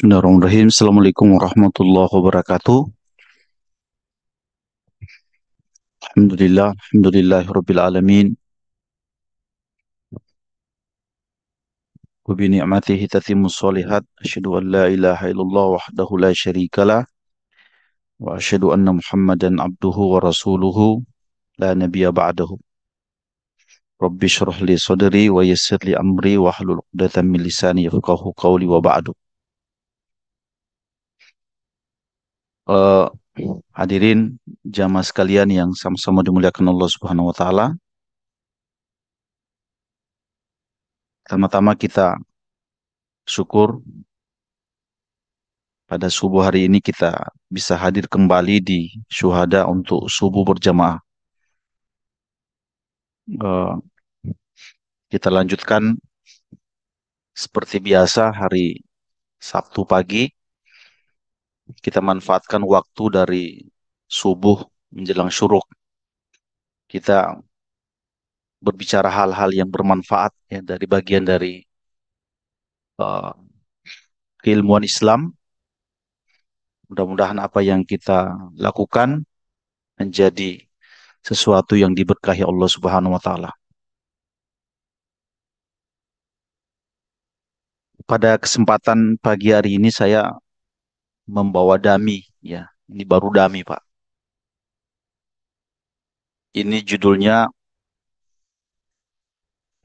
Bismillahirrahmanirrahim. Assalamualaikum warahmatullahi wabarakatuh. Alhamdulillahirabbil alamin. Wa bi ni'matihi tatimmus shalihat. Asyhadu an la ilaha illallah wahdahu la syarikalah wa asyhadu anna Muhammadan abduhu wa rasuluhu la nabiyya ba'dahu. Rabbi shrah li sadri wa yassir li amri wa hlul 'uqdatam min lisani yafqahu qawli wa ba'du. Eh, Hadirin jamaah sekalian yang sama-sama dimuliakan Allah Subhanahu wa taala. Pertama-tama kita syukur pada subuh hari ini kita bisa hadir kembali di Syuhada untuk subuh berjamaah. Eh, kita lanjutkan seperti biasa hari Sabtu pagi. Kita manfaatkan waktu dari subuh menjelang syuruk. Kita berbicara hal-hal yang bermanfaat ya dari bagian dari eh, keilmuan Islam. Mudah-mudahan apa yang kita lakukan menjadi sesuatu yang diberkahi Allah Subhanahu wa taala. Pada kesempatan pagi hari ini saya membawa dami ya. Ini baru dami, Pak. Ini judulnya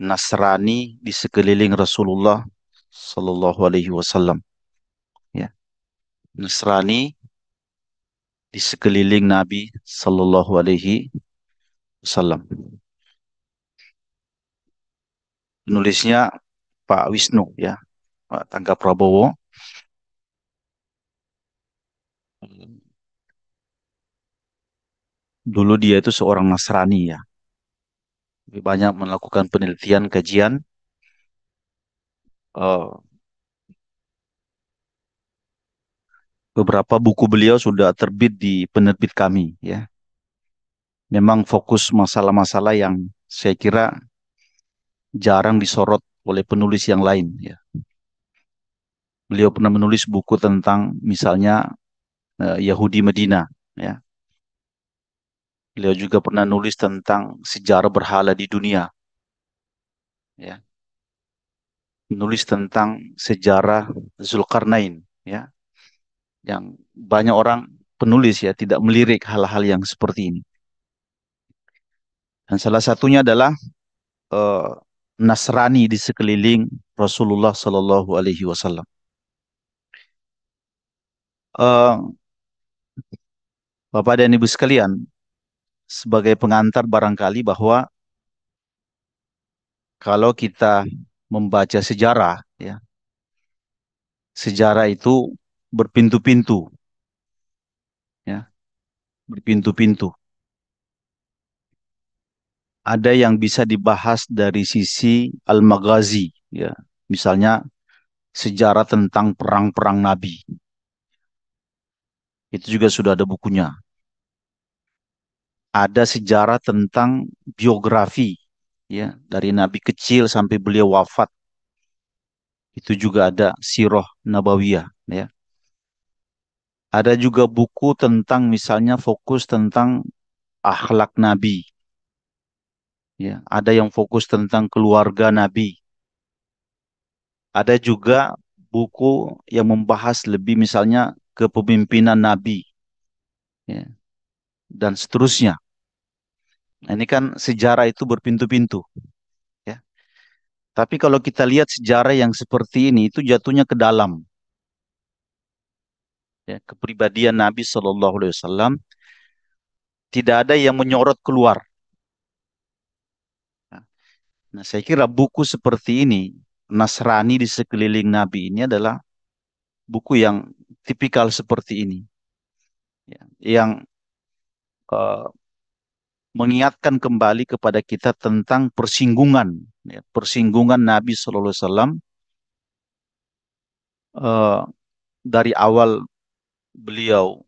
Nasrani di sekeliling Rasulullah Sallallahu Alaihi Wasallam. Ya, Nasrani di sekeliling Nabi Sallallahu Alaihi Wasallam. Penulisnya Pak Wisnu ya, Pak Tangga Prabowo. Dulu dia itu seorang Nasrani ya. Lebih banyak melakukan penelitian, kajian. Eh, Beberapa buku beliau sudah terbit di penerbit kami ya. Memang fokus masalah-masalah yang saya kira jarang disorot oleh penulis yang lain ya. Beliau pernah menulis buku tentang misalnya Yahudi Medina ya. Beliau juga pernah nulis tentang sejarah berhala di dunia ya. Menulis tentang sejarah Zulkarnain ya. Yang banyak orang penulis ya tidak melirik hal-hal yang seperti ini. Dan salah satunya adalah eh, Nasrani di sekeliling Rasulullah Sallallahu Alaihi Wasallam. Eh, Bapak dan Ibu sekalian, sebagai pengantar barangkali bahwa kalau kita membaca sejarah, ya, sejarah itu berpintu-pintu, ya, berpintu-pintu. Ada yang bisa dibahas dari sisi Al-Maghazi, ya, misalnya sejarah tentang perang-perang Nabi. Itu juga sudah ada bukunya. Ada sejarah tentang biografi, ya, dari Nabi kecil sampai beliau wafat. Itu juga ada Sirah Nabawiyah, ya. Ada juga buku tentang misalnya fokus tentang akhlak Nabi. Ya, ada yang fokus tentang keluarga Nabi. Ada juga buku yang membahas lebih misalnya kepemimpinan Nabi, ya, dan seterusnya. Nah, ini kan sejarah itu berpintu-pintu, ya. Tapi kalau kita lihat sejarah yang seperti ini itu jatuhnya ke dalam, ya, kepribadian Nabi Shallallahu Alaihi Wasallam tidak ada yang menyorot keluar. Nah, saya kira buku seperti ini, Nasrani di sekeliling Nabi ini adalah buku yang tipikal seperti ini, ya, yang eh, mengingatkan kembali kepada kita tentang persinggungan, ya, persinggungan Nabi Shallallahu Alaihi Wasallam eh, dari awal beliau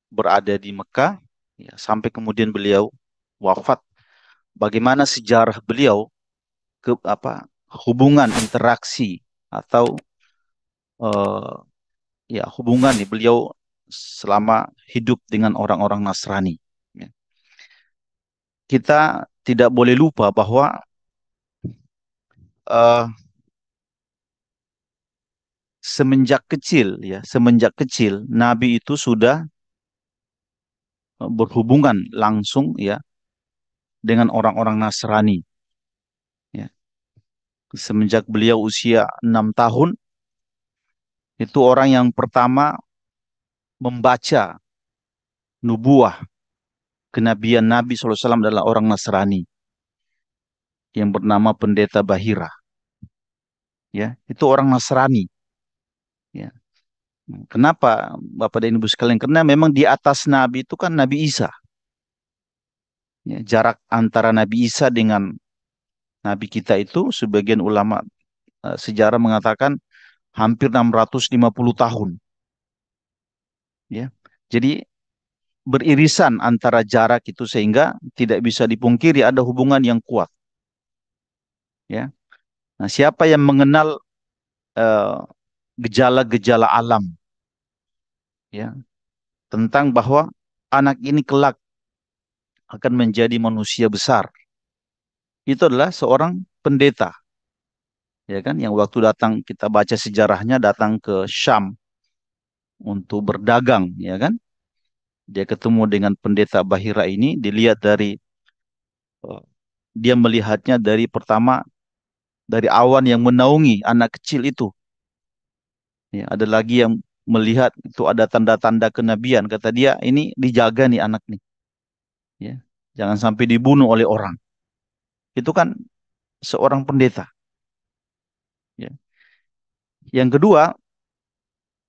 berada di Mekah, ya, sampai kemudian beliau wafat. Bagaimana sejarah beliau hubungan interaksi atau eh, ya hubungan nih beliau selama hidup dengan orang-orang Nasrani. Ya. Kita tidak boleh lupa bahwa eh, semenjak kecil Nabi itu sudah berhubungan langsung ya dengan orang-orang Nasrani. Ya. Semenjak beliau usia 6 tahun, itu orang yang pertama membaca nubuah kenabian Nabi SAW adalah orang Nasrani yang bernama Pendeta Bahira. Ya, itu orang Nasrani. Ya. Kenapa Bapak dan Ibu sekalian? Karena memang di atas Nabi itu kan Nabi Isa. Ya, jarak antara Nabi Isa dengan Nabi kita itu sebagian ulama sejarah mengatakan hampir 650 tahun. Ya, jadi beririsan antara jarak itu sehingga tidak bisa dipungkiri ada hubungan yang kuat. Ya, nah siapa yang mengenal eh, gejala-gejala alam, ya tentang bahwa anak ini kelak akan menjadi manusia besar, itu adalah seorang pendeta, ya kan, yang waktu datang kita baca sejarahnya datang ke Syam untuk berdagang, ya kan, dia ketemu dengan pendeta Bahira ini, dilihat dari eh, dia melihatnya dari pertama dari awan yang menaungi anak kecil itu, ya, ada lagi yang melihat itu ada tanda-tanda kenabian, kata dia ini dijaga nih anak nih, ya, jangan sampai dibunuh oleh orang. Itu kan seorang pendeta, ya. Yang kedua,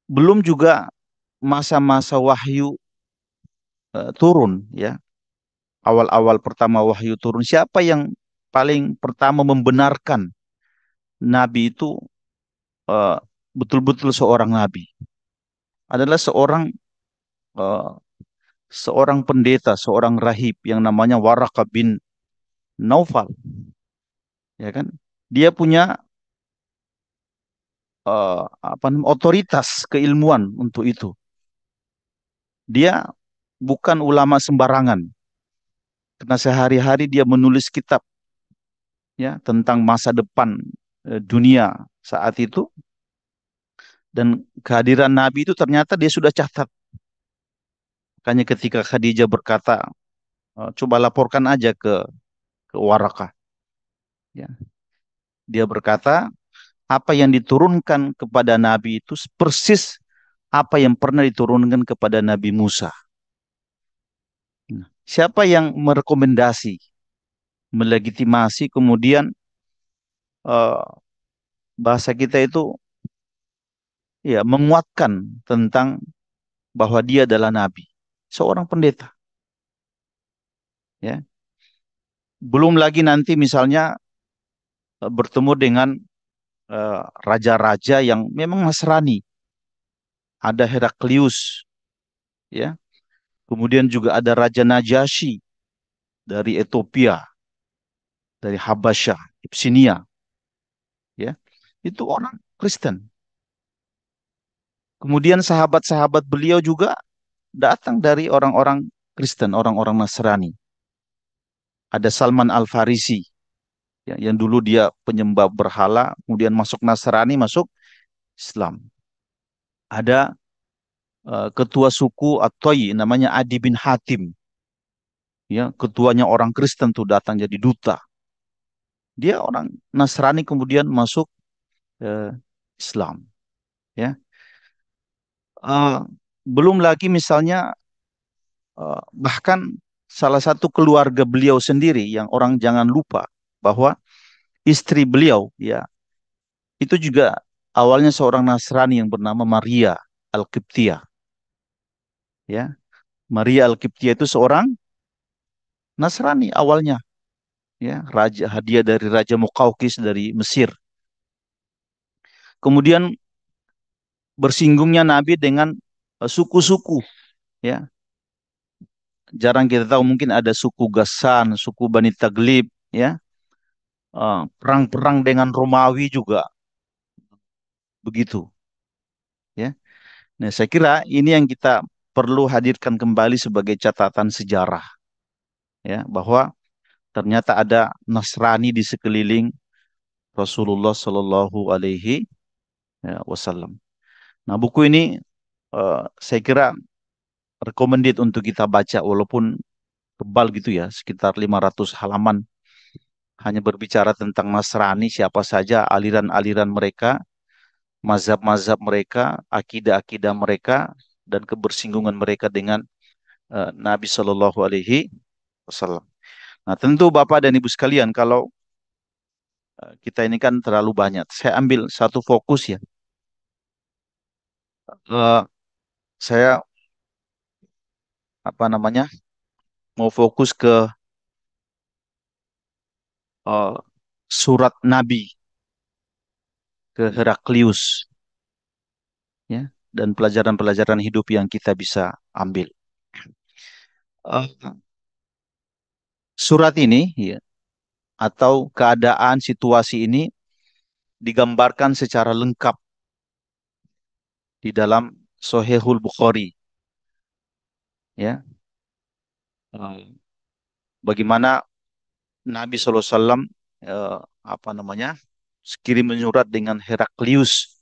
belum juga masa-masa wahyu turun, ya. Awal-awal pertama wahyu turun, siapa yang paling pertama membenarkan nabi itu eh, betul-betul seorang nabi? Adalah eh, seorang pendeta, seorang rahib yang namanya Waraka bin Naufal, ya kan? Dia punya otoritas keilmuan untuk itu. Dia bukan ulama sembarangan, karena sehari-hari dia menulis kitab, ya, tentang masa depan dunia saat itu, dan kehadiran Nabi itu ternyata dia sudah catat. Makanya ketika Khadijah berkata, coba laporkan aja ke Warakah. Ya. Dia berkata, apa yang diturunkan kepada Nabi itu persis apa yang pernah diturunkan kepada Nabi Musa. Nah, siapa yang merekomendasi, melegitimasi, kemudian eh, bahasa kita itu ya menguatkan tentang bahwa dia adalah Nabi, seorang pendeta. Ya, belum lagi nanti misalnya bertemu dengan raja-raja yang memang Nasrani. Ada Heraklius, ya. Kemudian juga ada Raja Najasyi dari Ethiopia, dari Habasyah, Abyssinia, ya. Itu orang Kristen. Kemudian sahabat-sahabat beliau juga datang dari orang-orang Kristen, orang-orang Nasrani. Ada Salman Al-Farisi, ya, yang dulu dia penyembah berhala, kemudian masuk Nasrani, masuk Islam. Ada ketua suku At-Toyi namanya Adi bin Hatim, ya, ketuanya orang Kristen tuh datang jadi duta. Dia orang Nasrani kemudian masuk eh, Islam, ya. Eh, belum lagi misalnya bahkan salah satu keluarga beliau sendiri yang orang jangan lupa bahwa istri beliau, ya, itu juga awalnya seorang Nasrani yang bernama Maria Al-Qibtiyah, ya. Maria Al-Qibtiyah itu seorang Nasrani awalnya, ya, raja hadiah dari Raja Muqawqis dari Mesir. Kemudian bersinggungnya Nabi dengan suku-suku, ya. Jarang kita tahu, mungkin ada suku Ghassan, suku Bani Taglib, ya. Perang-perang dengan Romawi juga begitu, ya. Nah, saya kira ini yang kita perlu hadirkan kembali sebagai catatan sejarah, ya, bahwa ternyata ada Nasrani di sekeliling Rasulullah Shallallahu Alaihi Wasallam. Nah, buku ini saya kira recommended untuk kita baca walaupun tebal gitu ya, sekitar 500 halaman hanya berbicara tentang Nasrani, siapa saja aliran-aliran mereka, mazhab-mazhab mereka, akidah-akidah mereka, dan kebersinggungan mereka dengan Nabi Shallallahu Alaihi Wasallam. Nah, tentu Bapak dan Ibu sekalian, kalau kita ini kan terlalu banyak, saya ambil satu fokus ya. Eh, saya apa namanya mau fokus ke eh, surat Nabi ke Heraklius, ya, dan pelajaran-pelajaran hidup yang kita bisa ambil. Eh, Surat ini, ya, atau keadaan situasi ini digambarkan secara lengkap di dalam Sahihul Bukhari, ya. Eh, Bagaimana Nabi SAW apa namanya kirim menyurat dengan Heraklius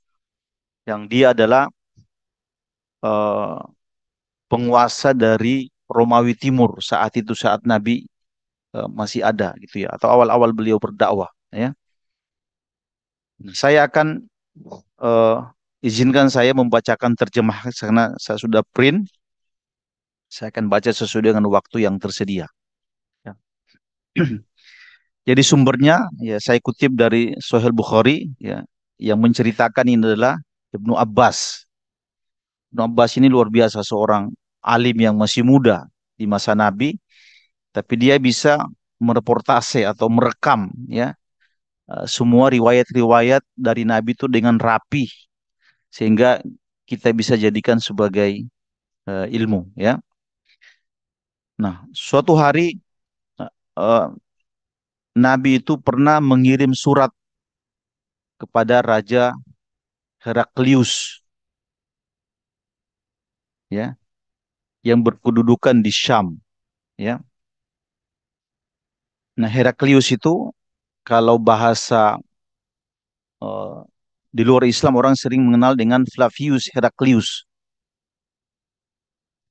yang dia adalah eh, penguasa dari Romawi Timur saat itu, saat Nabi masih ada gitu ya, atau awal-awal beliau berdakwah, ya. Nah, saya akan eh, izinkan saya membacakan terjemah karena saya sudah print. Saya akan baca sesuai dengan waktu yang tersedia. Ya. Jadi sumbernya ya saya kutip dari Sahih Bukhari, ya, yang menceritakan ini adalah Ibnu Abbas. Ibnu Abbas ini luar biasa, seorang alim yang masih muda di masa Nabi, tapi dia bisa mereportase atau merekam, ya, semua riwayat-riwayat dari Nabi itu dengan rapi sehingga kita bisa jadikan sebagai ilmu, ya. Nah, suatu hari eh, Nabi itu pernah mengirim surat kepada Raja Heraklius, ya, yang berkedudukan di Syam, ya. Nah, Heraklius itu kalau bahasa eh, di luar Islam orang sering mengenal dengan Flavius Heraklius,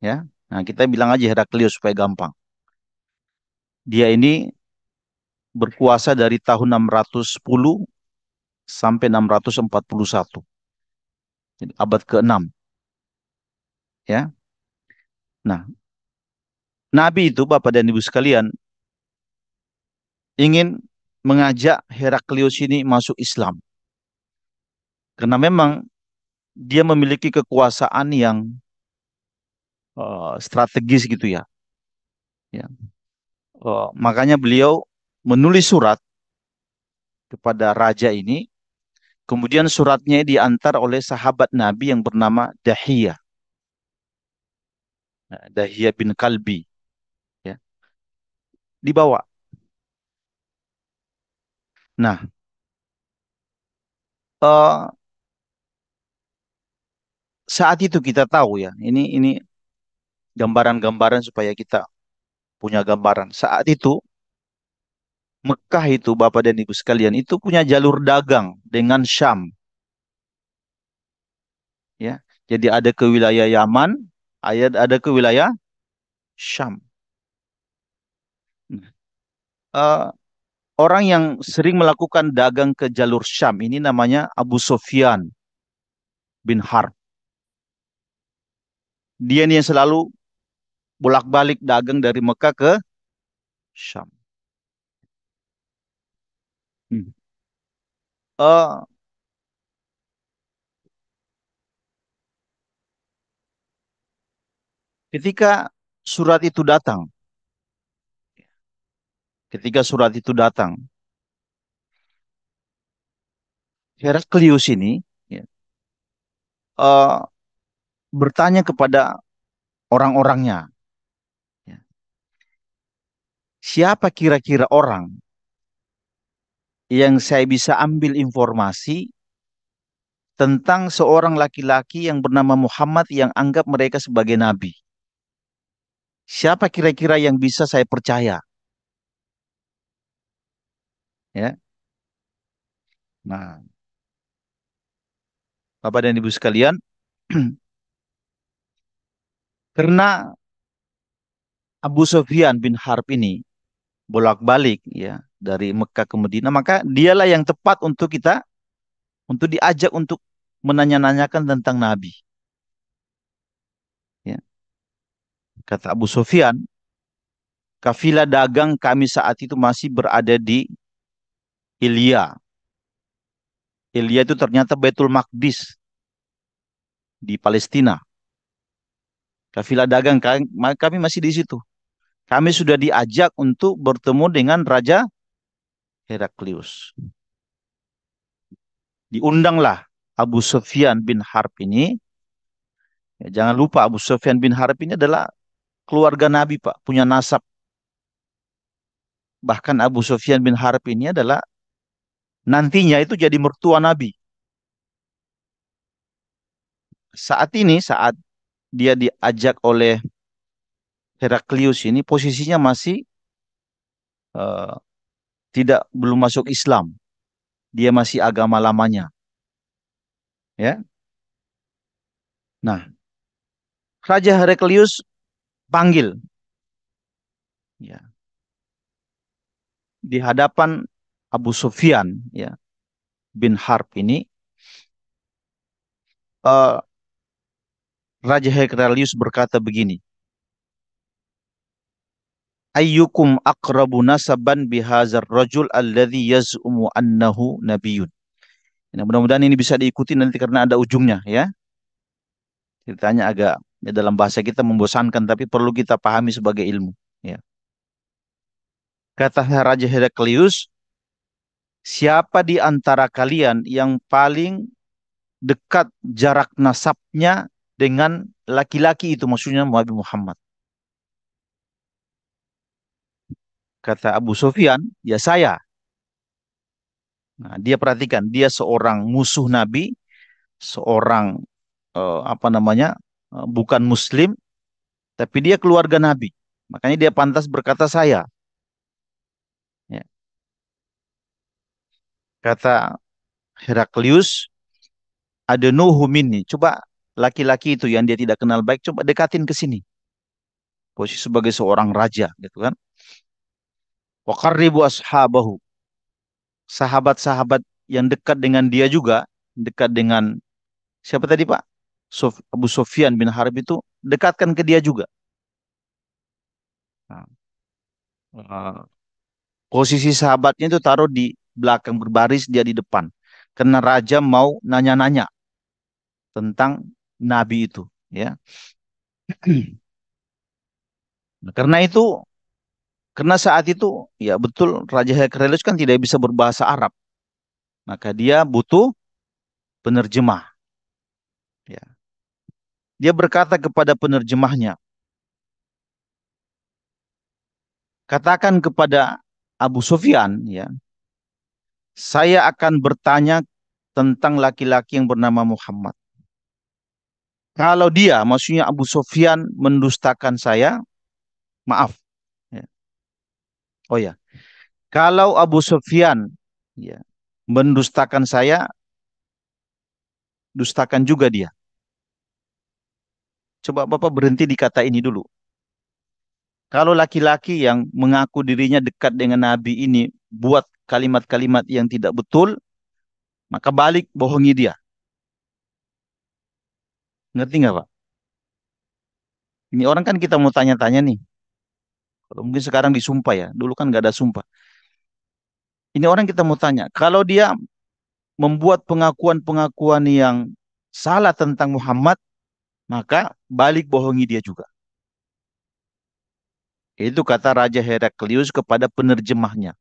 ya. Nah, kita bilang aja Heraklius supaya gampang. Dia ini berkuasa dari tahun 610 sampai 641. Jadi abad ke-6, ya. Nah, Nabi itu Bapak dan Ibu sekalian ingin mengajak Heraklius ini masuk Islam karena memang dia memiliki kekuasaan yang strategis gitu ya. Ya. Makanya beliau menulis surat kepada raja ini. Kemudian suratnya diantar oleh sahabat Nabi yang bernama Dahiyah, nah, Dahiyah bin Kalbi, ya, dibawa. Nah, eh, saat itu kita tahu ya, ini gambaran-gambaran supaya kita punya gambaran. Saat itu Mekah itu Bapak dan Ibu sekalian itu punya jalur dagang dengan Syam, ya. Jadi ada ke wilayah Yaman, ada ke wilayah Syam. Eh, Orang yang sering melakukan dagang ke jalur Syam ini namanya Abu Sofyan bin Harb. Dia nih yang selalu bolak-balik dagang dari Mekah ke Syam. Hmm. Eh, ketika surat itu datang, ketika surat itu datang, Heraklius ini, ya, eh, bertanya kepada orang-orangnya, ya, siapa kira-kira orang yang saya bisa ambil informasi tentang seorang laki-laki yang bernama Muhammad yang anggap mereka sebagai nabi. Siapa kira-kira yang bisa saya percaya? Ya. Nah, Bapak dan Ibu sekalian, karena Abu Sufyan bin Harb ini bolak-balik ya dari Mekah ke Madinah, maka dialah yang tepat untuk kita untuk diajak untuk menanya-nanyakan tentang Nabi. Ya. Kata Abu Sufyan, kafilah dagang kami saat itu masih berada di Ilya. Ilya itu ternyata Baitul Maqdis di Palestina. Kafilah dagang kami masih di situ. Kami sudah diajak untuk bertemu dengan Raja Heraklius. Diundanglah Abu Sufyan bin Harb ini. Ya, jangan lupa Abu Sufyan bin Harb ini adalah keluarga Nabi, Pak, punya nasab. Bahkan Abu Sufyan bin Harb ini adalah nantinya itu jadi mertua Nabi. Saat ini, saat dia diajak oleh Heraklius ini, posisinya masih eh, tidak belum masuk Islam. Dia masih agama lamanya, ya. Nah, Raja Heraklius panggil, ya, di hadapan Abu Sufyan, ya, bin Harb ini. eh, Raja Heraklius berkata begini, ayyukum aqrabu nasaban bihazar rajul alladhi yaz'umu annahu nabiyyun. Nah, mudah-mudahan ini bisa diikuti nanti karena ada ujungnya ya. Ceritanya agak ya, dalam bahasa kita membosankan tapi perlu kita pahami sebagai ilmu ya. Kata Raja Heraklius, siapa di antara kalian yang paling dekat jarak nasabnya dengan laki-laki itu, maksudnya Nabi Muhammad? Kata Abu Sufyan, ya saya. Nah, dia perhatikan, dia seorang musuh Nabi, seorang apa namanya, bukan Muslim, tapi dia keluarga Nabi. Makanya dia pantas berkata saya. Ya. Kata Heraklius, ada Nuhu minni. Coba laki-laki itu yang dia tidak kenal baik, coba dekatin ke sini. Posisi sebagai seorang raja, gitu kan? Wa qarribu ashabahu. Sahabat-sahabat yang dekat dengan dia juga, dekat dengan siapa tadi Pak? Abu Sufyan bin Harb itu dekatkan ke dia juga. Nah, posisi sahabatnya itu taruh di belakang berbaris, dia di depan. Karena raja mau nanya-nanya tentang nabi itu, ya. Nah, karena saat itu ya betul Raja Heraklius kan tidak bisa berbahasa Arab, maka dia butuh penerjemah, ya. Dia berkata kepada penerjemahnya, katakan kepada Abu Sufyan, ya, saya akan bertanya tentang laki-laki yang bernama Muhammad. Kalau dia, maksudnya Abu Sufyan mendustakan saya, maaf. Ya. Oh ya, kalau Abu Sufyan ya mendustakan saya, dustakan juga dia. Coba Bapak berhenti di kata ini dulu. Kalau laki-laki yang mengaku dirinya dekat dengan Nabi ini buat kalimat-kalimat yang tidak betul, maka balik bohongi dia. Ngerti nggak Pak? Ini orang kan kita mau tanya-tanya nih. Kalau mungkin sekarang disumpah ya. Dulu kan nggak ada sumpah. Ini orang kita mau tanya. Kalau dia membuat pengakuan-pengakuan yang salah tentang Muhammad, maka balik bohongi dia juga. Itu kata Raja Heraklius kepada penerjemahnya.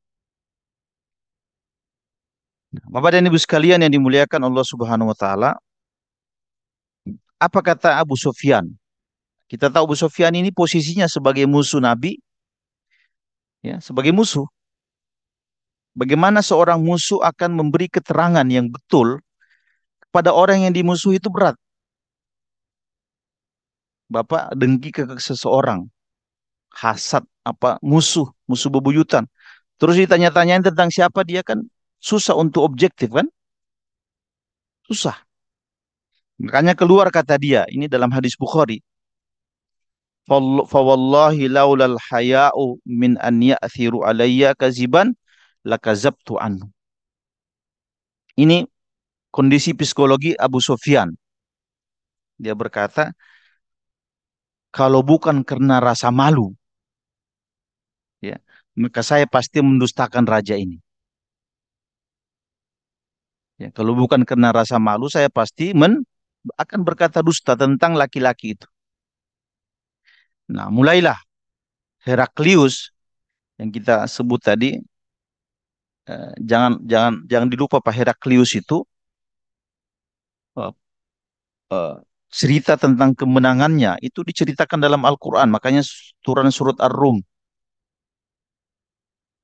Bapak dan Ibu sekalian yang dimuliakan Allah Subhanahu wa taala, apa kata Abu Sufyan? Kita tahu Abu Sufyan ini posisinya sebagai musuh Nabi, ya, sebagai musuh. Bagaimana seorang musuh akan memberi keterangan yang betul pada orang yang dimusuhi itu berat. Bapak dengki ke seseorang, hasad, apa musuh, musuh bebuyutan. Terus ditanya-tanyain tentang siapa dia, kan susah untuk objektif kan? Susah. Makanya keluar kata dia, ini dalam hadis Bukhari, Fawallahi laulal haya'u min an ya'thiru alayya kaziban lakazabtu anhu. Ini kondisi psikologi Abu Sufyan. Dia berkata, kalau bukan karena rasa malu, ya, maka saya pasti mendustakan raja ini. Ya, kalau bukan karena rasa malu, saya pasti akan berkata dusta tentang laki-laki itu. Nah, mulailah Heraklius yang kita sebut tadi, jangan jangan jangan dilupa Pak, Heraklius itu eh, eh, cerita tentang kemenangannya itu diceritakan dalam Al-Quran. Makanya turun surat Ar-Rum,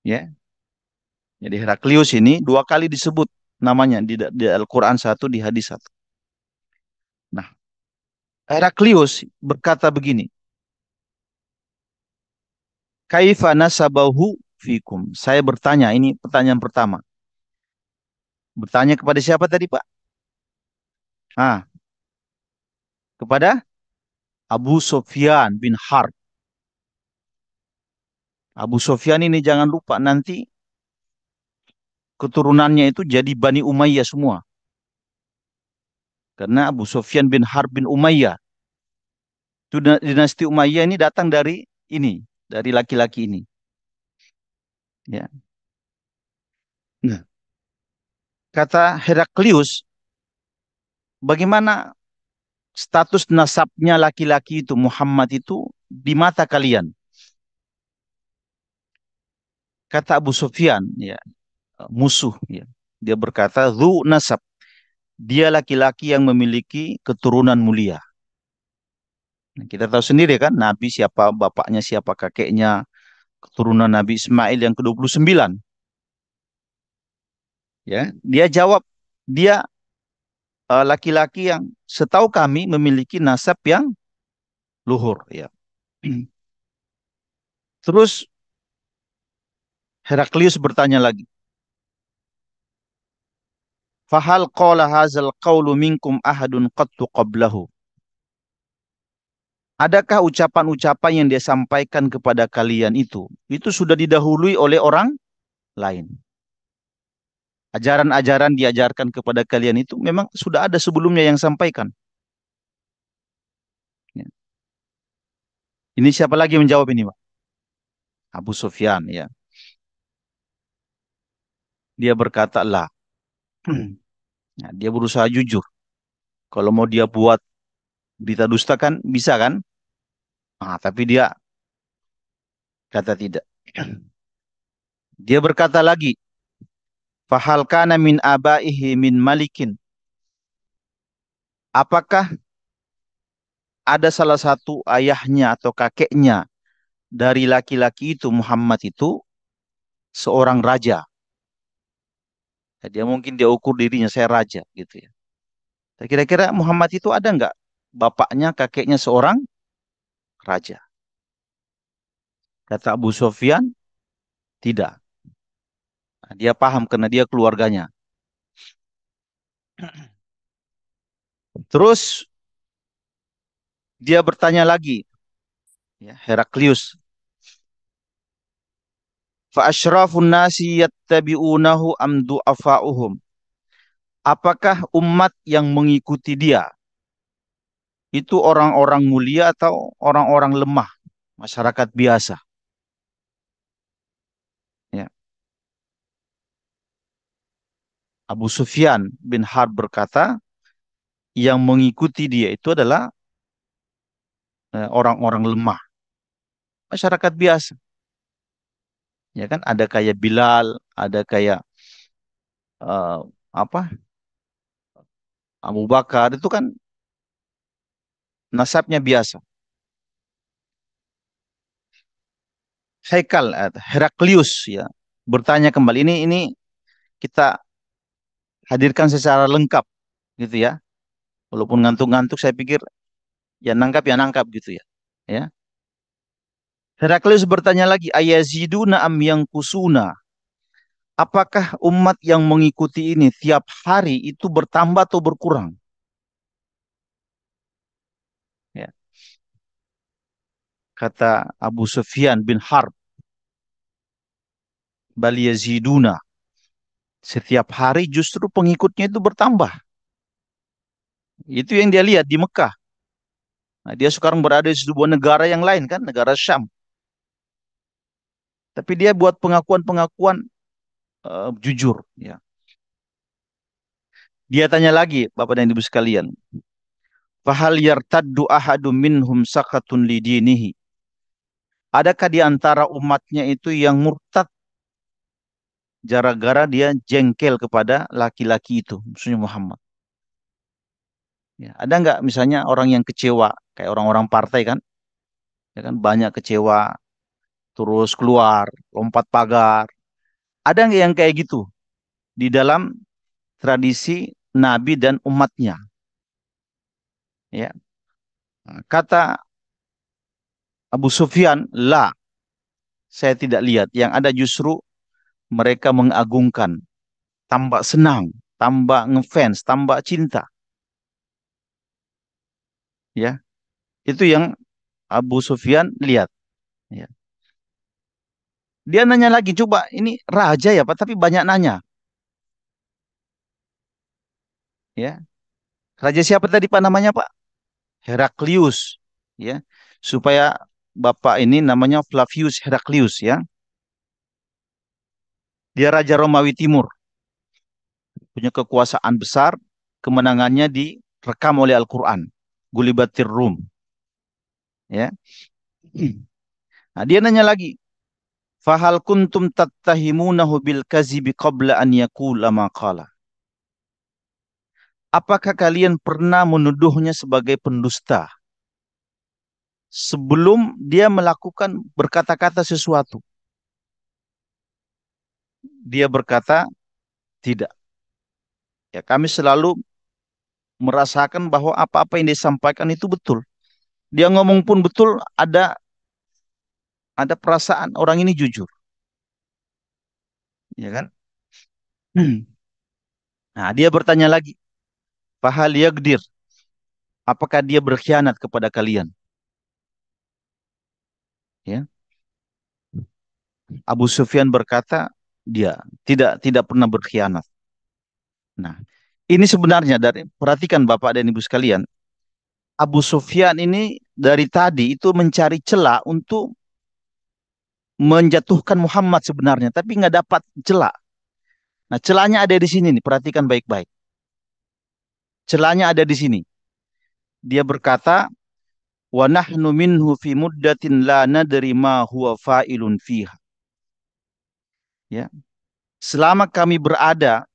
ya. Jadi Heraklius ini dua kali disebut namanya di Al-Quran, satu di hadis satu. Nah, Heraklius berkata begini, Kaifa nasabahu fikum. Saya bertanya, ini pertanyaan pertama. Bertanya kepada siapa tadi, Pak? Ah, kepada Abu Sufyan bin Harb. Abu Sufyan ini jangan lupa nanti keturunannya itu jadi Bani Umayyah semua. Karena Abu Sufyan bin Harb bin Umayyah. Itu dinasti Umayyah ini datang dari ini, dari laki-laki ini. Ya. Nah, kata Heraklius, bagaimana status nasabnya laki-laki itu, Muhammad itu, di mata kalian? Kata Abu Sufyan, ya, musuh, ya. Dia berkata, "Dzu nasab." Dia laki-laki yang memiliki keturunan mulia. Nah, kita tahu sendiri kan, Nabi siapa bapaknya, siapa kakeknya, keturunan Nabi Ismail yang ke-29. Ya, dia jawab, dia laki-laki yang setahu kami memiliki nasab yang luhur, ya. Terus Heraklius bertanya lagi, "Fahal qala hadzal qaulu minkum ahadun qattu qablahu?" Adakah ucapan-ucapan yang dia sampaikan kepada kalian itu sudah didahului oleh orang lain? Ajaran-ajaran diajarkan kepada kalian itu memang sudah ada sebelumnya yang sampaikan. Ya. Ini siapa lagi yang menjawab ini, Pak? Abu Sufyan, ya. Dia berkata lah. Nah, dia berusaha jujur. Kalau mau dia buat berita dusta kan bisa kan? Ah, tapi dia kata tidak. Dia berkata lagi, "Fahal kana min abaihi min malikin?" Apakah ada salah satu ayahnya atau kakeknya dari laki-laki itu, Muhammad itu, seorang raja? Ya, dia mungkin dia ukur dirinya, saya raja gitu ya. Kira-kira Muhammad itu ada nggak bapaknya, kakeknya seorang raja? Kata Abu Sufyan, tidak. Nah, dia paham karena dia keluarganya. Terus dia bertanya lagi, ya, Heraklius, fa asyrafun nasi yattabi'unahu am du'afa'uhum? Apakah umat yang mengikuti dia itu orang-orang mulia atau orang-orang lemah, masyarakat biasa? Ya. Abu Sufyan bin Harb berkata, yang mengikuti dia itu adalah orang-orang lemah, masyarakat biasa. Ya kan, ada kayak Bilal, ada kayak eh, apa, Abu Bakar, itu kan nasabnya biasa. Heraklius, ya, bertanya kembali. Ini kita hadirkan secara lengkap gitu ya. Walaupun ngantuk-ngantuk, saya pikir ya nangkap gitu ya. Ya. Heraklius bertanya lagi, ayaziduna am yang kusuna? Apakah umat yang mengikuti ini tiap hari itu bertambah atau berkurang? Ya. Kata Abu Sufyan bin Harb, bal yaziduna. Setiap hari justru pengikutnya itu bertambah. Itu yang dia lihat di Mekah. Nah, dia sekarang berada di sebuah negara yang lain kan, negara Syam. Tapi dia buat pengakuan-pengakuan jujur. Ya. Dia tanya lagi, Bapak dan Ibu sekalian, fahal yartaddu ahadum minhum sakatun lidinihi? Adakah di antara umatnya itu yang murtad gara-gara dia jengkel kepada laki-laki itu, maksudnya Muhammad? Ya, ada nggak misalnya orang yang kecewa, kayak orang-orang partai kan, ya kan banyak kecewa, terus keluar, lompat pagar. Ada nggak yang kayak gitu di dalam tradisi Nabi dan umatnya? Ya, kata Abu Sufyan, la, saya tidak lihat. Yang ada justru mereka mengagungkan, tambah senang, tambah ngefans, tambah cinta. Ya, itu yang Abu Sufyan lihat. Ya. Dia nanya lagi, coba ini raja ya Pak, tapi banyak nanya. Ya, raja siapa tadi Pak namanya Pak? Heraklius. Ya, supaya Bapak ini namanya Flavius Heraklius ya. Dia raja Romawi Timur, punya kekuasaan besar, kemenangannya direkam oleh Al-Quran. Gulibatir Rum. Ya. Nah, dia nanya lagi, fahal kuntum tattahimunahu bil kazibi qabla an yaqula ma qala? Apakah kalian pernah menuduhnya sebagai pendusta sebelum dia melakukan berkata-kata sesuatu? Dia berkata, tidak. Ya, kami selalu merasakan bahwa apa-apa yang disampaikan itu betul. Dia ngomong pun betul, ada perasaan orang ini jujur, ya kan? Nah, dia bertanya lagi, fahal yagdir, apakah dia berkhianat kepada kalian? Ya. Abu Sufyan berkata, dia tidak pernah berkhianat. Nah, ini sebenarnya dari perhatikan Bapak dan Ibu sekalian, Abu Sufyan ini dari tadi itu mencari celah untuk menjatuhkan Muhammad sebenarnya, tapi nggak dapat celah. Nah, celahnya ada di sini nih, perhatikan baik-baik. Celahnya ada di sini. Dia berkata, wa nahnu minhu fi muddatin la nadri ma huwa fa'ilun fiha. Ya. Selama kami berada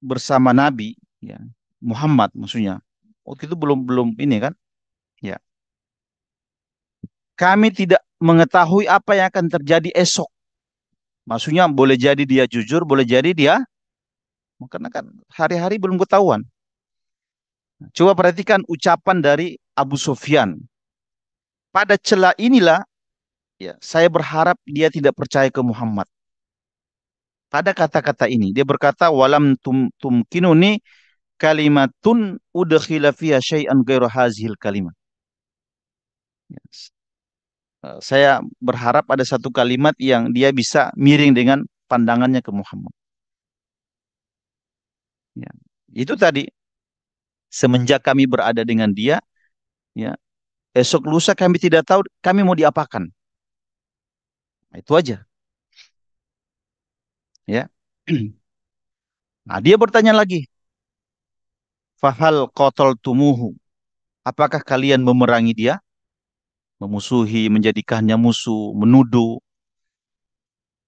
bersama Nabi, ya, Muhammad maksudnya. Waktu itu belum belum ini kan? Ya. Kami tidak mengetahui apa yang akan terjadi esok. Maksudnya boleh jadi dia jujur, boleh jadi dia karena kan hari-hari belum ketahuan. Coba perhatikan ucapan dari Abu Sufyan. Pada celah inilah ya, saya berharap dia tidak percaya ke Muhammad. Pada kata-kata ini dia berkata walam tumkinuni kalimatun udkhila fiha syai'an ghairu hazil kalimat. Ya, saya berharap ada satu kalimat yang dia bisa miring dengan pandangannya ke Muhammad. Ya. Itu tadi semenjak kami berada dengan dia, ya, esok lusa kami tidak tahu kami mau diapakan. Nah, itu aja, ya. Nah, dia bertanya lagi, fahal tumuhu? Apakah kalian memerangi dia? Memusuhi, menjadikannya musuh, menuduh.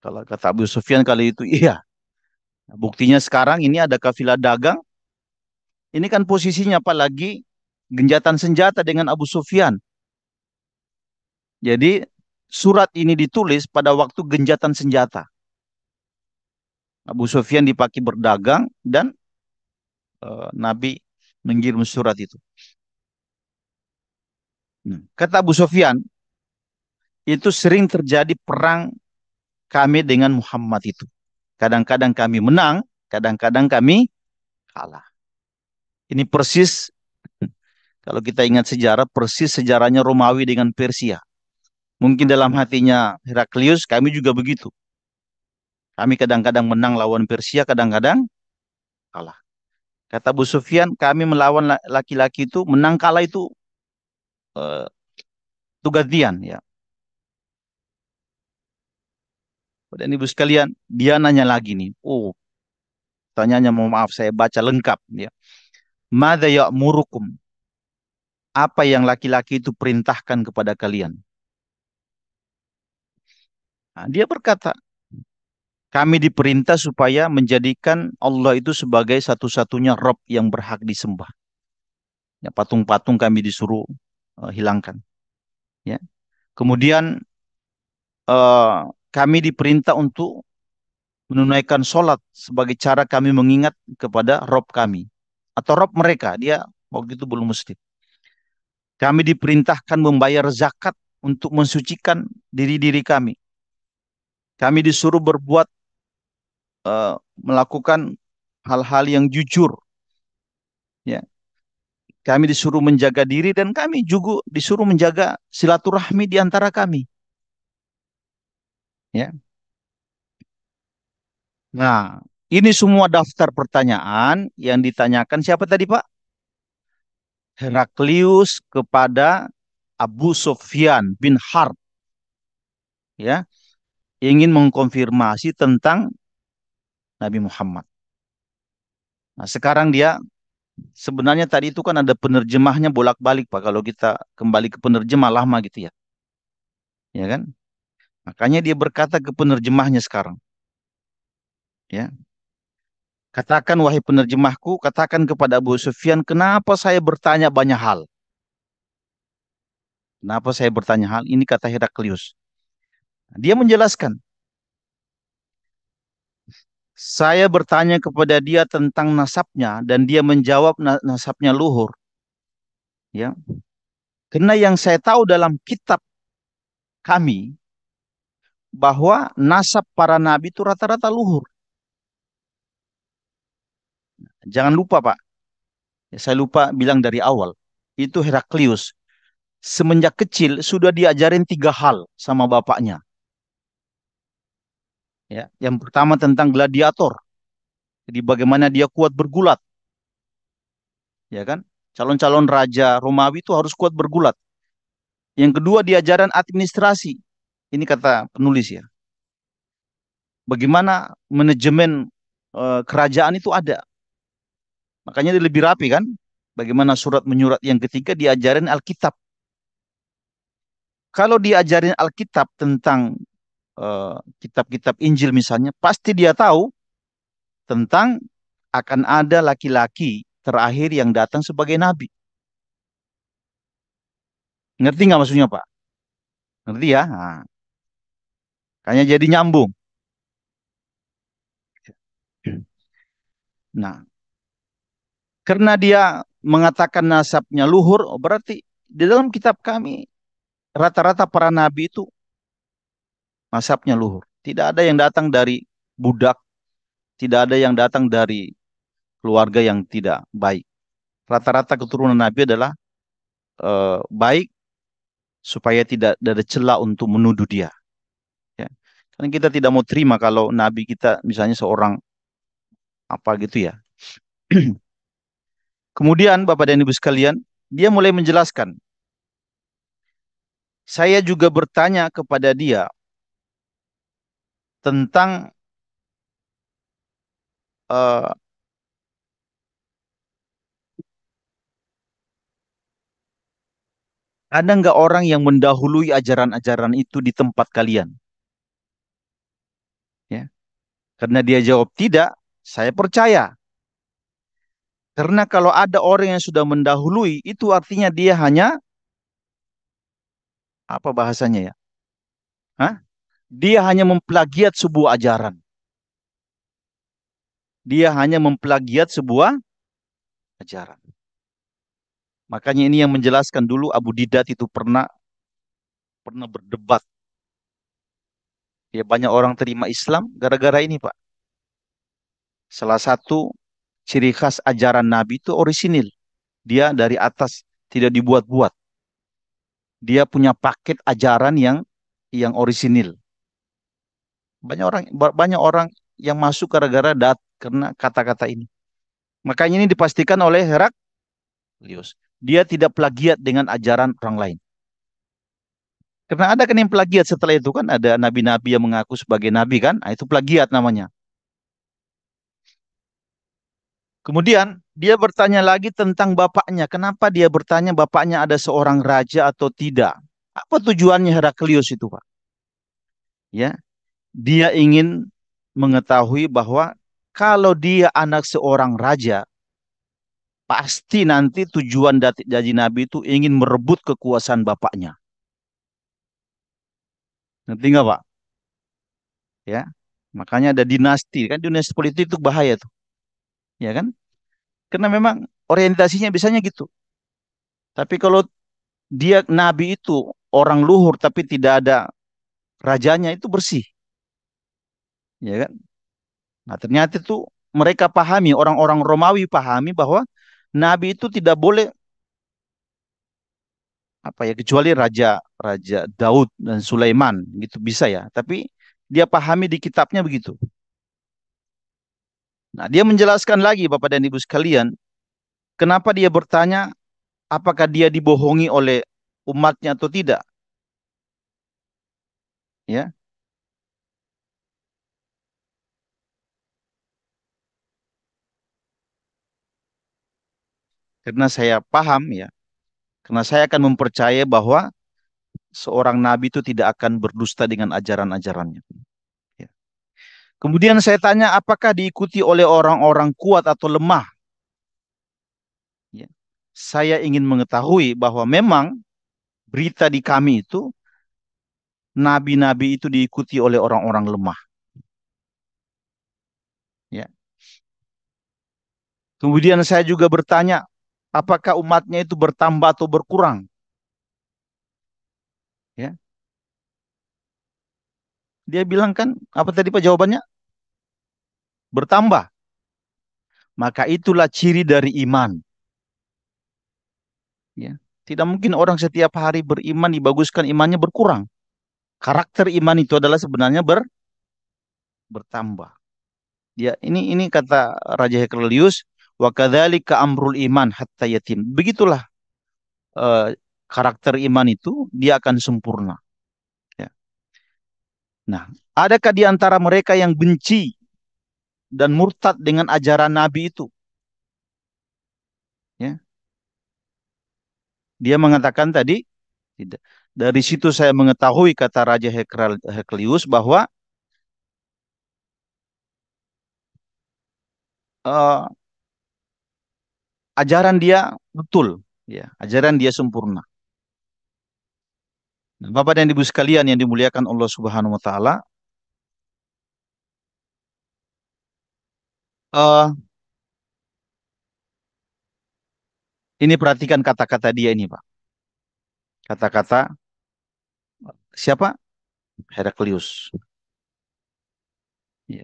Kalau kata Abu Sufyan kali itu, iya. Nah, buktinya sekarang ini ada kafilah dagang. Ini kan posisinya apalagi genjatan senjata dengan Abu Sufyan. Jadi surat ini ditulis pada waktu genjatan senjata. Abu Sufyan dipakai berdagang dan Nabi mengirim surat itu. Kata Abu Sufyan, itu sering terjadi perang kami dengan Muhammad itu. Kadang-kadang kami menang, kadang-kadang kami kalah. Ini persis, kalau kita ingat sejarah, persis sejarahnya Romawi dengan Persia. Mungkin dalam hatinya Heraklius, kami juga begitu. Kami kadang-kadang menang lawan Persia, kadang-kadang kalah. Kata Abu Sufyan, kami melawan laki-laki itu, menang kalah itu eh, itu gantian ya. Dan ibu sekalian, dia nanya lagi nih. Oh, tanyanya mau maaf saya baca lengkap ya. Madza ya'murukum? Apa yang laki-laki itu perintahkan kepada kalian? Nah, dia berkata, kami diperintah supaya menjadikan Allah itu sebagai satu-satunya Rob yang berhak disembah. Ya, patung-patung kami disuruh hilangkan. Ya. Kemudian eh, kami diperintah untuk menunaikan sholat sebagai cara kami mengingat kepada Rob kami atau Rob mereka. Dia waktu itu belum Muslim. Kami diperintahkan membayar zakat untuk mensucikan diri-diri kami. Kami disuruh berbuat melakukan hal-hal yang jujur. Ya, kami disuruh menjaga diri dan kami juga disuruh menjaga silaturahmi di antara kami. Ya. Nah, ini semua daftar pertanyaan yang ditanyakan siapa tadi Pak? Heraklius kepada Abu Sufyan bin Harb, ya, ingin mengkonfirmasi tentang Nabi Muhammad. Nah, sekarang dia sebenarnya tadi itu kan ada penerjemahnya bolak-balik Pak. Kalau kita kembali ke penerjemah lama gitu ya, ya kan? Makanya dia berkata ke penerjemahnya sekarang, ya. Katakan wahai penerjemahku, katakan kepada Abu Sufyan, kenapa saya bertanya banyak hal? Kenapa saya bertanya hal? Ini kata Heraklius. Dia menjelaskan, saya bertanya kepada dia tentang nasabnya dan dia menjawab nasabnya luhur. Ya, karena yang saya tahu dalam kitab kami bahwa nasab para nabi itu rata-rata luhur. Jangan lupa Pak, ya, saya lupa bilang dari awal. Itu Heraklius. Semenjak kecil sudah diajarin tiga hal sama bapaknya. Ya, yang pertama tentang gladiator. Jadi bagaimana dia kuat bergulat, ya kan? Calon-calon raja Romawi itu harus kuat bergulat. Yang kedua diajaran administrasi. Ini kata penulis ya. Bagaimana manajemen kerajaan itu ada. Makanya dia lebih rapi kan? Bagaimana surat menyurat yang ketiga diajarin Alkitab. Kalau diajarin Alkitab tentang kitab-kitab Injil misalnya, pasti dia tahu tentang akan ada laki-laki terakhir yang datang sebagai nabi. Ngerti nggak maksudnya Pak? Ngerti ya? Nah, kayaknya jadi nyambung. Nah, karena dia mengatakan nasabnya luhur, oh berarti di dalam kitab kami rata-rata para nabi itu nasabnya luhur. Tidak ada yang datang dari budak, tidak ada yang datang dari keluarga yang tidak baik. Rata-rata keturunan nabi adalah baik supaya tidak ada celah untuk menuduh dia. Ya. Karena kita tidak mau terima kalau nabi kita misalnya seorang apa gitu ya. Kemudian Bapak dan Ibu sekalian, dia mulai menjelaskan. Saya juga bertanya kepada dia tentang eh, ada nggak orang yang mendahului ajaran-ajaran itu di tempat kalian? Ya, karena dia jawab tidak, saya percaya. Karena kalau ada orang yang sudah mendahului, itu artinya dia hanya apa bahasanya ya? Hah? Dia hanya memplagiat sebuah ajaran. Dia hanya memplagiat sebuah ajaran. Makanya ini yang menjelaskan dulu Abu Didat itu pernah pernah berdebat. Ya banyak orang terima Islam gara-gara ini, Pak. Salah satu ciri khas ajaran Nabi itu orisinil. Dia dari atas, tidak dibuat-buat. Dia punya paket ajaran yang orisinil. Banyak orang yang masuk gara-gara karena kata-kata ini. Makanya ini dipastikan oleh Heraklius. Dia tidak plagiat dengan ajaran orang lain. Karena ada kan yang plagiat setelah itu kan ada nabi-nabi yang mengaku sebagai nabi kan, nah, itu plagiat namanya. Kemudian dia bertanya lagi tentang bapaknya. Kenapa dia bertanya bapaknya ada seorang raja atau tidak? Apa tujuannya Heraklius itu, Pak? Ya, dia ingin mengetahui bahwa kalau dia anak seorang raja, pasti nanti tujuan dari Nabi itu ingin merebut kekuasaan bapaknya. Ngerti nggak, Pak? Ya, makanya ada dinasti kan, dinasti politik itu bahaya tuh, ya kan? Karena memang orientasinya biasanya gitu. Tapi kalau dia Nabi itu orang luhur tapi tidak ada rajanya itu bersih, ya kan? Nah, ternyata itu mereka pahami, orang-orang Romawi pahami bahwa Nabi itu tidak boleh apa ya kecuali raja raja Daud dan Sulaiman gitu bisa ya. Tapi dia pahami di kitabnya begitu. Nah, dia menjelaskan lagi Bapak dan Ibu sekalian, kenapa dia bertanya apakah dia dibohongi oleh umatnya atau tidak, ya. Karena saya paham ya, karena saya akan mempercayai bahwa seorang nabi itu tidak akan berdusta dengan ajaran-ajarannya. Ya. Kemudian saya tanya, apakah diikuti oleh orang-orang kuat atau lemah? Ya. Saya ingin mengetahui bahwa memang berita di kami itu, nabi-nabi itu diikuti oleh orang-orang lemah. Ya. Kemudian saya juga bertanya, apakah umatnya itu bertambah atau berkurang? Ya. Dia bilang kan, apa tadi Pak jawabannya? Bertambah. Maka itulah ciri dari iman. Ya. Tidak mungkin orang setiap hari beriman dibaguskan imannya berkurang. Karakter iman itu adalah sebenarnya bertambah. Ya, ini kata Raja Heklelius, wa kadzalika amrul iman hatta yatim. Begitulah eh, karakter iman itu dia akan sempurna. Ya. Nah, adakah di antara mereka yang benci dan murtad dengan ajaran Nabi itu? Ya, dia mengatakan tadi tidak. Dari situ saya mengetahui kata Raja Heklius bahwa eh, ajaran dia betul, ya, ajaran dia sempurna. Nah, Bapak dan Ibu sekalian yang dimuliakan Allah Subhanahu wa taala, eh, ini perhatikan kata-kata dia ini, Pak. Kata-kata siapa? Heraklius. Ya.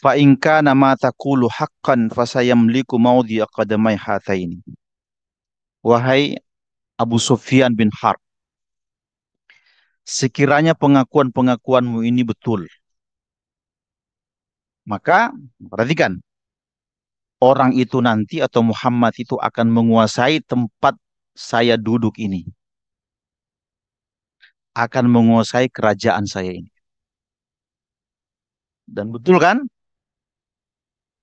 Fa in kana ma taqulu haqqan fasayamliku maudhi'a qadamai hataini. Wahai Abu Sufyan bin Harb, sekiranya pengakuan-pengakuanmu ini betul, maka perhatikan, orang itu nanti atau Muhammad itu akan menguasai tempat saya duduk ini, akan menguasai kerajaan saya ini. Dan betul kan?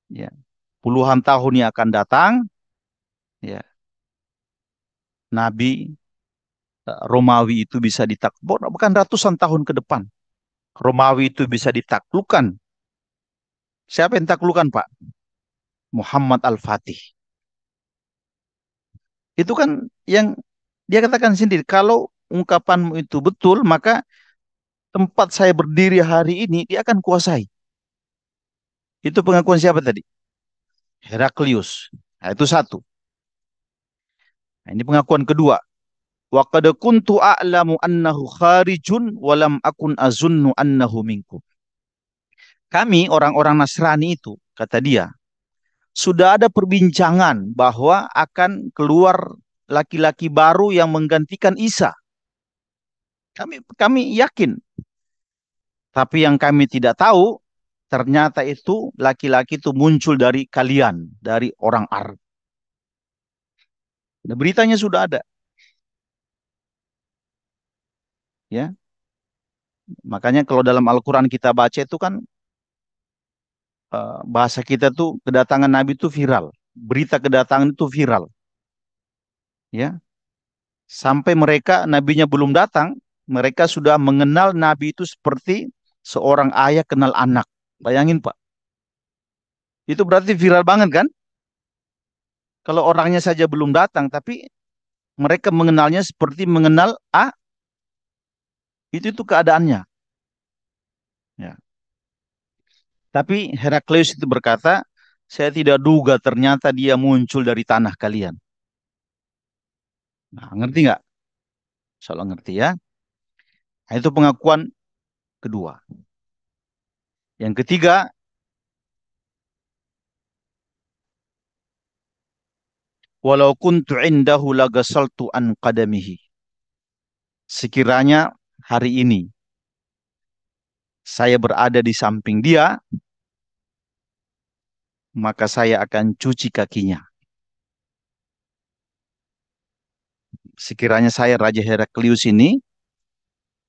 Ya, puluhan tahun yang akan datang, ya, Nabi Romawi itu bisa ditaklukkan, bukan ratusan tahun ke depan. Romawi itu bisa ditaklukkan. Siapa yang taklukkan, Pak? Muhammad Al-Fatih. Itu kan yang dia katakan sendiri, kalau ungkapanmu itu betul, maka Tempat saya berdiri hari ini, dia akan kuasai. Itu pengakuan siapa tadi? Heraklius. Nah, itu satu. Nah, ini pengakuan kedua. Wa qad kuntu a'lamu annahu kharijun walam akun azunnu annahu minkum. Kami orang-orang Nasrani itu, kata dia, sudah ada perbincangan bahwa akan keluar laki-laki baru yang menggantikan Isa. Kami yakin, tapi yang kami tidak tahu ternyata itu laki-laki itu muncul dari kalian, dari orang Arab. Nah, beritanya sudah ada, ya. Makanya kalau dalam Al-Qur'an kita baca itu kan bahasa kita tuh kedatangan Nabi itu viral. Berita kedatangan itu viral, ya. Sampai mereka nabinya belum datang, mereka sudah mengenal Nabi itu seperti seorang ayah kenal anak. Bayangin Pak, itu berarti viral banget kan? Kalau orangnya saja belum datang, tapi mereka mengenalnya seperti mengenal A, itu keadaannya. Ya. Tapi Herakleus itu berkata, saya tidak duga ternyata dia muncul dari tanah kalian. Nah, ngerti nggak? Soal ngerti ya. Nah, itu pengakuan kedua. Yang ketiga, walau kuntu indahu lagasaltu an qadamihi. Sekiranya hari ini saya berada di samping dia, maka saya akan cuci kakinya. Sekiranya saya Raja Heraklius ini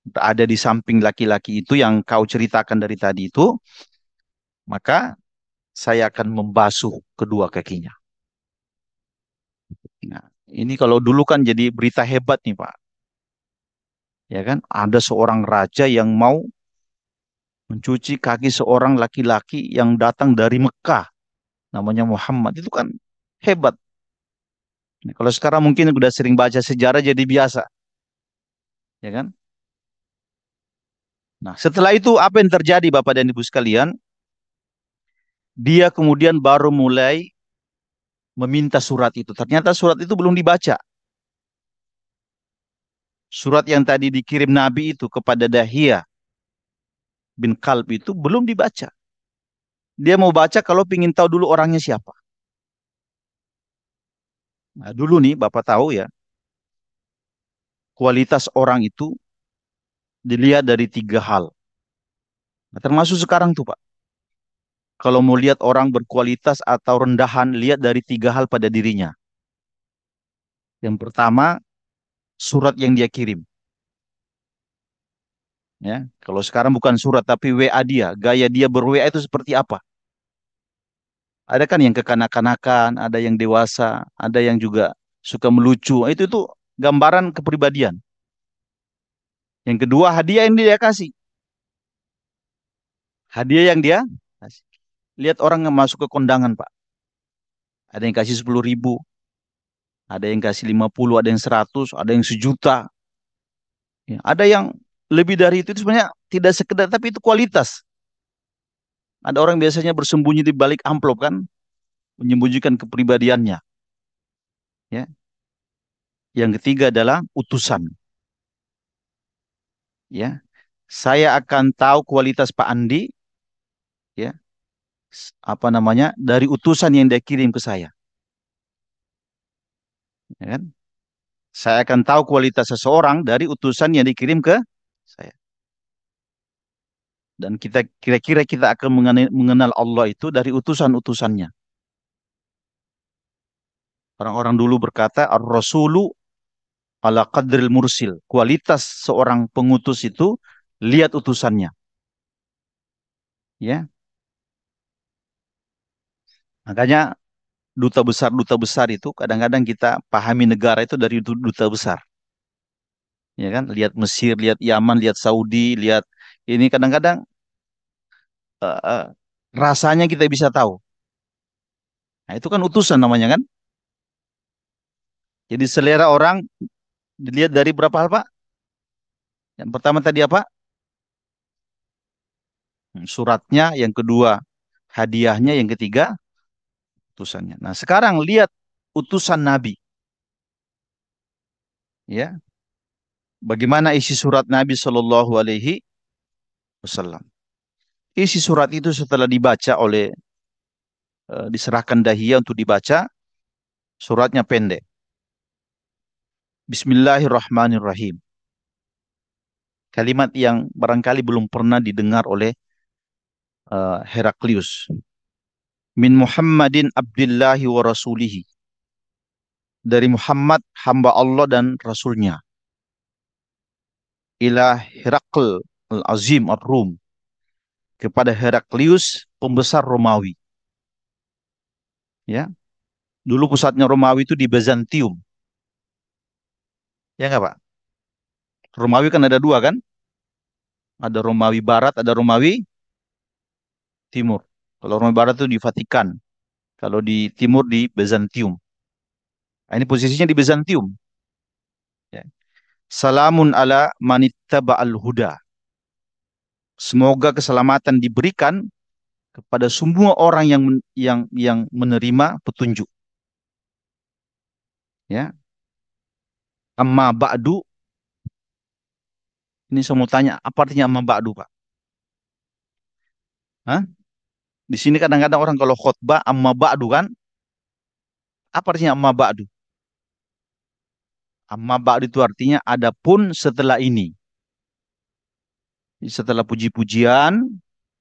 berada di samping laki-laki itu yang kau ceritakan dari tadi itu, maka saya akan membasuh kedua kakinya. Nah, ini kalau dulu kan jadi berita hebat nih Pak. Ya kan? Ada seorang raja yang mau mencuci kaki seorang laki-laki yang datang dari Mekah, namanya Muhammad. Itu kan hebat. Nah, kalau sekarang mungkin udah sering baca sejarah jadi biasa, ya kan? Nah, setelah itu apa yang terjadi Bapak dan Ibu sekalian? Dia kemudian baru mulai meminta surat itu. Ternyata surat itu belum dibaca. Surat yang tadi dikirim Nabi itu kepada Dahiyah bin Kalb itu belum dibaca. Dia mau baca kalau ingin tahu dulu orangnya siapa. Nah, dulu nih Bapak tahu ya, kualitas orang itu dilihat dari tiga hal. Nah, termasuk sekarang tuh Pak. Kalau mau lihat orang berkualitas atau rendahan, lihat dari tiga hal pada dirinya. Yang pertama, surat yang dia kirim. Ya, kalau sekarang bukan surat tapi WA dia, gaya dia ber-WA itu seperti apa? Ada kan yang kekanak-kanakan, ada yang dewasa, ada yang juga suka melucu. Itu gambaran kepribadian. Yang kedua, hadiah yang dia kasih. Hadiah yang dia kasih. Lihat orang yang masuk ke kondangan, Pak. Ada yang kasih 10.000, ada yang kasih 50, ada yang 100, ada yang 1 juta. Ya, ada yang lebih dari itu sebenarnya tidak sekedar, tapi itu kualitas. Ada orang biasanya bersembunyi di balik amplop kan, menyembunyikan kepribadiannya. Ya. Yang ketiga adalah utusan. Ya, saya akan tahu kualitas Pak Andi, ya, apa namanya, dari utusan yang dia kirim ke saya. Ya kan? Saya akan tahu kualitas seseorang dari utusan yang dikirim ke saya. Dan kita kira-kira kita akan mengenal Allah itu dari utusan-utusannya. Orang-orang dulu berkata, Ar-Rasulu ala qadril mursil. Kualitas seorang pengutus itu lihat utusannya. Ya, makanya duta besar itu kadang-kadang kita pahami negara itu dari duta besar. Ya kan? Lihat Mesir, lihat Yaman, lihat Saudi, lihat ini kadang-kadang eh, eh, rasanya kita bisa tahu. Nah, itu kan utusan namanya kan? Jadi selera orang dilihat dari berapa hal, Pak? Yang pertama tadi apa? Suratnya, yang kedua hadiahnya, yang ketiga utusannya. Nah, sekarang lihat utusan Nabi, ya. Bagaimana isi surat Nabi Shallallahu Alaihi Wasallam? Isi surat itu setelah dibaca oleh diserahkan dahia untuk dibaca, suratnya pendek. Bismillahirrahmanirrahim. Kalimat yang barangkali belum pernah didengar oleh Heraklius. Min Muhammadin abdillahi wa rasulihi. Dari Muhammad, hamba Allah dan Rasulnya. Ila Herakl al-Azim ar-Rum. Kepada Heraklius, pembesar Romawi. Ya, dulu pusatnya Romawi itu di Bizantium. Ya nggak Pak? Romawi kan ada dua kan? Ada Romawi Barat, ada Romawi Timur. Kalau Romawi Barat itu di Vatikan. Kalau di Timur di Bizantium. Nah, ini posisinya di Bizantium. Ya. Salamun ala manittaba'al huda. Semoga keselamatan diberikan kepada semua orang yang menerima petunjuk. Ya. Amma ba'du. Ini saya mau tanya, apa artinya amma ba'du, Pak? Hah? Di sini kadang-kadang orang kalau khutbah amma ba'du kan, apa artinya amma ba'du? Amma ba'du itu artinya adapun setelah ini. Setelah puji-pujian,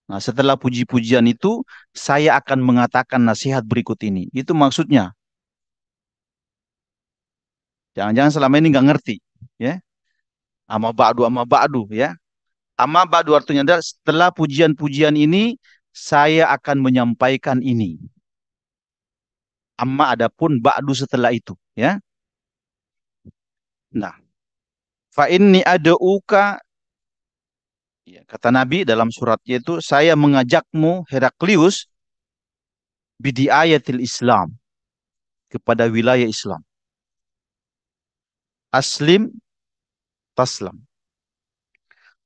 nah setelah puji-pujian itu saya akan mengatakan nasihat berikut ini. Itu maksudnya. Jangan-jangan selama ini nggak ngerti, ya. Amma ba'du, ya. Amma ba'du artinya adalah setelah pujian-pujian ini saya akan menyampaikan ini. Amma adapun ba'du setelah itu, ya. Nah, fa inni ad'uka, ya, kata Nabi dalam suratnya itu, saya mengajakmu Heraklius bidi ayatil Islam, kepada wilayah Islam. Aslim taslam.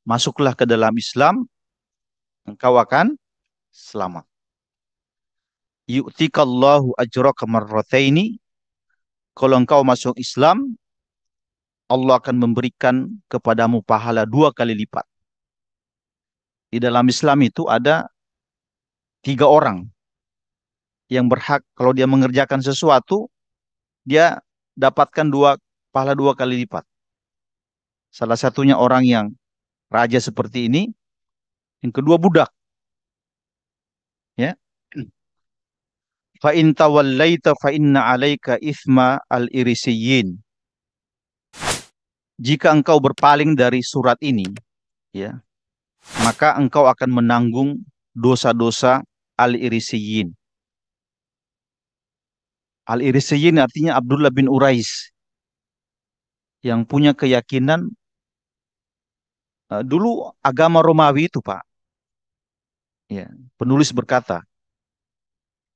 Masuklah ke dalam Islam, engkau akan selamat. Yu'tikallahu ajraka marrataini. Kalau engkau masuk Islam, Allah akan memberikan kepadamu pahala 2 kali lipat. Di dalam Islam itu ada 3 orang yang berhak kalau dia mengerjakan sesuatu, dia dapatkan pahala 2 kali lipat. Salah satunya orang yang raja seperti ini, yang kedua budak. Ya. Fa in tawallaita fa inna 'alaika itsma al-irisiyin. Jika engkau berpaling dari surat ini, ya, maka engkau akan menanggung dosa-dosa al-irisiyin. Al-irisiyin artinya Abdullah bin Urais, yang punya keyakinan dulu agama Romawi itu, Pak. Ya, penulis berkata,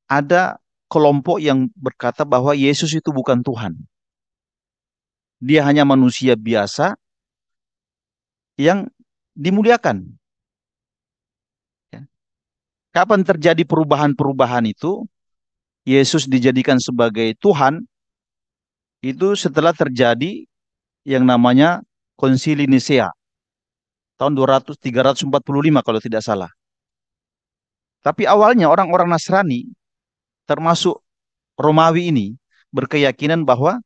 ada kelompok yang berkata bahwa Yesus itu bukan Tuhan. Dia hanya manusia biasa yang dimuliakan. Ya. Kapan terjadi perubahan-perubahan itu, Yesus dijadikan sebagai Tuhan, itu setelah terjadi yang namanya Konsili Nisea tahun 345 kalau tidak salah. Tapi awalnya orang-orang Nasrani termasuk Romawi ini berkeyakinan bahwa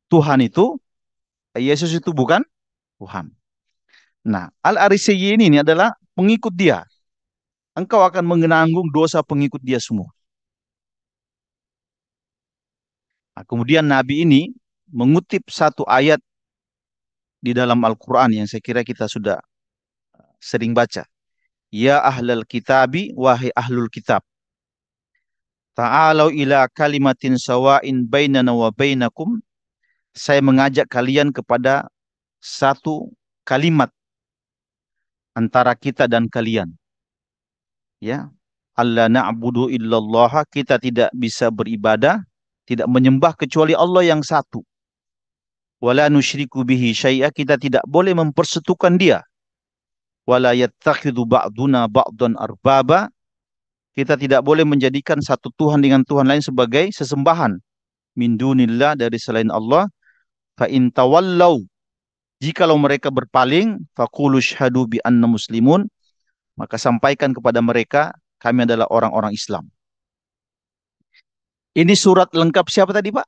Tuhan itu, Yesus itu bukan Tuhan. Nah, Al-Arisiyyin ini adalah pengikut dia. Engkau akan menanggung dosa pengikut dia semua. Nah, kemudian Nabi ini mengutip satu ayat di dalam Al-Quran yang saya kira kita sudah sering baca. Ya ahlal kitabi, wahai ahlul kitab. Ta'alau ila kalimatin sawa'in bainana wa bainakum. Saya mengajak kalian kepada satu kalimat antara kita dan kalian. Ya. Allah na'budu illallah. Kita tidak bisa beribadah, tidak menyembah kecuali Allah yang satu. Wala nusyriku bihi syai'a. Kita tidak boleh mempersekutukan dia wala yattakhidhu ba'duna ba'dan arbaba. Kita tidak boleh menjadikan satu Tuhan dengan Tuhan lain sebagai sesembahan min dunillah, dari selain Allah. Fa in tawallau, jikalau mereka berpaling, faqulu syhadu bi anna muslimun, maka sampaikan kepada mereka kami adalah orang-orang Islam. Ini surat lengkap siapa tadi, Pak?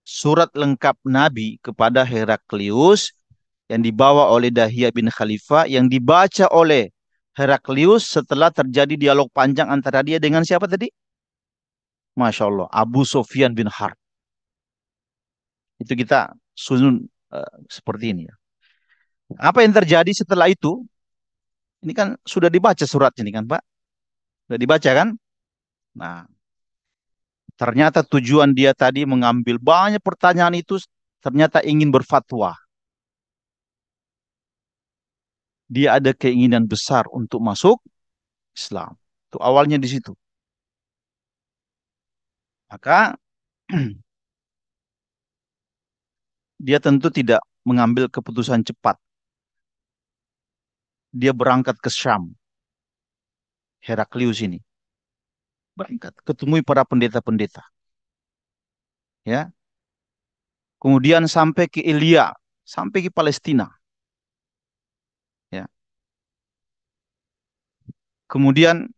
Surat lengkap Nabi kepada Heraklius yang dibawa oleh Dahya bin Khalifah, yang dibaca oleh Heraklius setelah terjadi dialog panjang antara dia dengan siapa tadi? Masya Allah, Abu Sufyan bin Harb. Itu kita susun seperti ini ya. Apa yang terjadi setelah itu? Ini kan sudah dibaca surat ini kan, Pak? Sudah dibaca kan? Nah, ternyata tujuan dia tadi mengambil banyak pertanyaan itu ternyata ingin berfatwa. Dia ada keinginan besar untuk masuk Islam. Itu awalnya di situ. Maka dia tentu tidak mengambil keputusan cepat. Dia berangkat ke Syam, Heraklius ini. Berangkat, ketemu para pendeta-pendeta. Ya, kemudian sampai ke Ilya, sampai ke Palestina. Ya, kemudian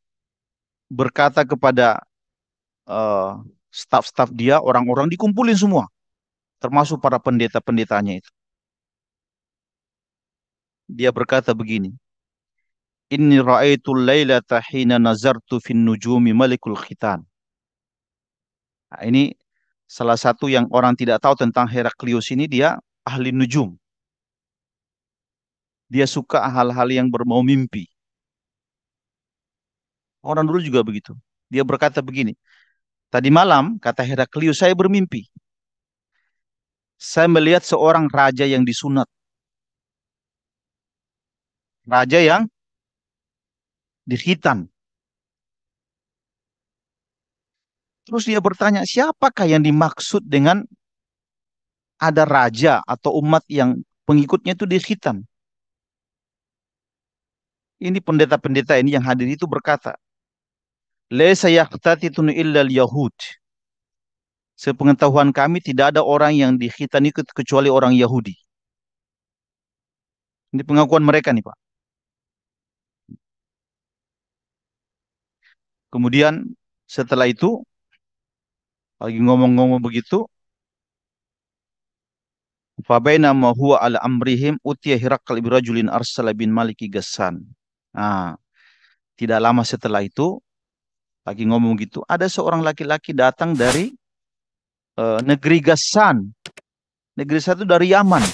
berkata kepada eh, staf-staf dia, orang-orang dikumpulin semua, termasuk para pendeta-pendetanya itu. Dia berkata begini, Inni ra'aitul lailata hina nazartu fin nujumi malikul khitan. Nah, ini salah satu yang orang tidak tahu tentang Heraklius ini, dia ahli nujum. Dia suka hal-hal yang berbau mimpi. Orang dulu juga begitu. Dia berkata begini, tadi malam, kata Heraklius, saya bermimpi. Saya melihat seorang raja yang disunat. Raja yang dikhitan. Terus dia bertanya, siapakah yang dimaksud dengan ada raja atau umat yang pengikutnya itu dikhitan? Ini pendeta-pendeta ini yang hadir itu berkata, Laisa yaqtatitun illal Yahud. Sepengetahuan kami tidak ada orang yang dikhitan itu kecuali orang Yahudi. Ini pengakuan mereka nih, Pak. Kemudian setelah itu lagi ngomong-ngomong begitu, fabaina ma huwa ala amrihim utiya Hirakal birajulin arsala bin Maliki Gassan. Nah, tidak lama setelah itu lagi ngomong gitu, ada seorang laki-laki datang dari negeri Gassan. Negeri satu dari Yaman.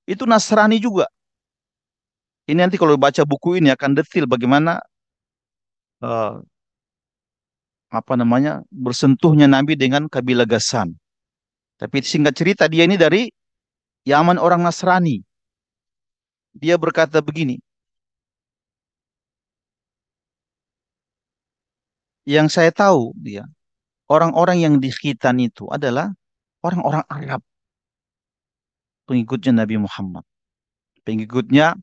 Itu Nasrani juga. Ini nanti kalau baca buku ini akan detail bagaimana eh, apa namanya bersentuhnya Nabi dengan kabilah Gassan. Tapi singkat cerita dia ini dari Yaman, orang Nasrani. Dia berkata begini, yang saya tahu dia orang-orang yang di khitan itu adalah orang-orang Arab, pengikutnya Nabi Muhammad, pengikutnya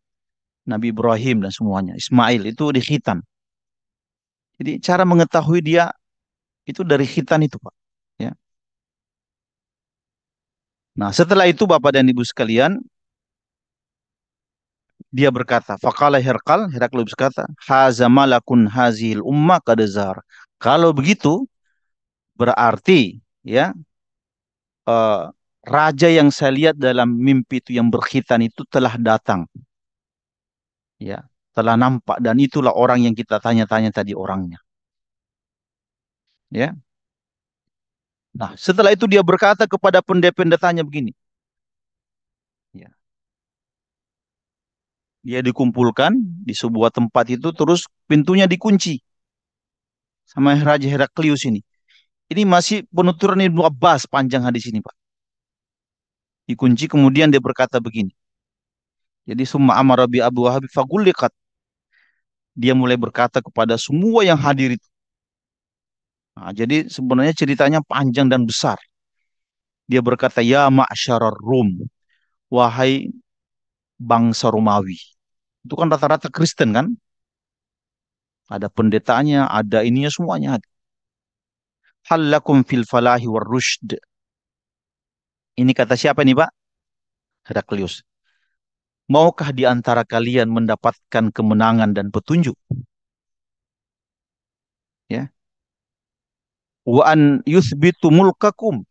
Nabi Ibrahim dan semuanya. Ismail itu di khitan. Jadi cara mengetahui dia itu dari khitan itu, Pak. Ya. Nah, setelah itu Bapak dan Ibu sekalian, dia berkata, faqala Herkal, Heraklius berkata, haza malakun hazil umma kadazar. Kalau begitu, berarti ya eh, raja yang saya lihat dalam mimpi itu yang berkhitan itu telah datang, ya, telah nampak, dan itulah orang yang kita tanya-tanya tadi orangnya, ya. Nah, setelah itu dia berkata kepada pendeta-pendetanya begini, ya, dia dikumpulkan di sebuah tempat itu, terus pintunya dikunci sama Raja Heraklius ini. Ini masih penuturan Ibnu Abbas, panjang hadis ini, Pak. Dikunci, kemudian dia berkata begini. Jadi summa amara bi Abu Wahab fagulikat. Dia mulai berkata kepada semua yang hadir itu. Nah, jadi sebenarnya ceritanya panjang dan besar. Dia berkata, ya ma'syarar Rum. Wahai bangsa Romawi. Itu kan rata-rata Kristen kan? Ada pendetanya, ada ininya semuanya. Hal lakum fil falahi war rushd. Ini kata siapa nih Pak? Heraklius. Maukah di antara kalian mendapatkan kemenangan dan petunjuk? Ya. Wa an yuthbitu mulkakum.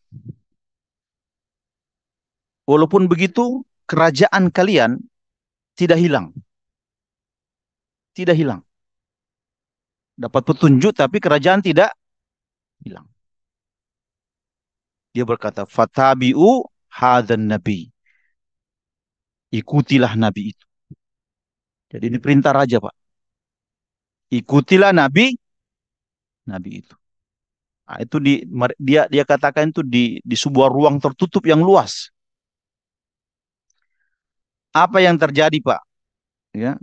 Walaupun begitu, kerajaan kalian tidak hilang. Tidak hilang. Dapat petunjuk tapi kerajaan tidak hilang. Dia berkata, "Fatabi'u hadzan nabi." Ikutilah nabi itu. Jadi ini perintah raja, Pak. Ikutilah nabi itu. Nah, itu dia katakan itu di sebuah ruang tertutup yang luas. Apa yang terjadi, Pak? Ya,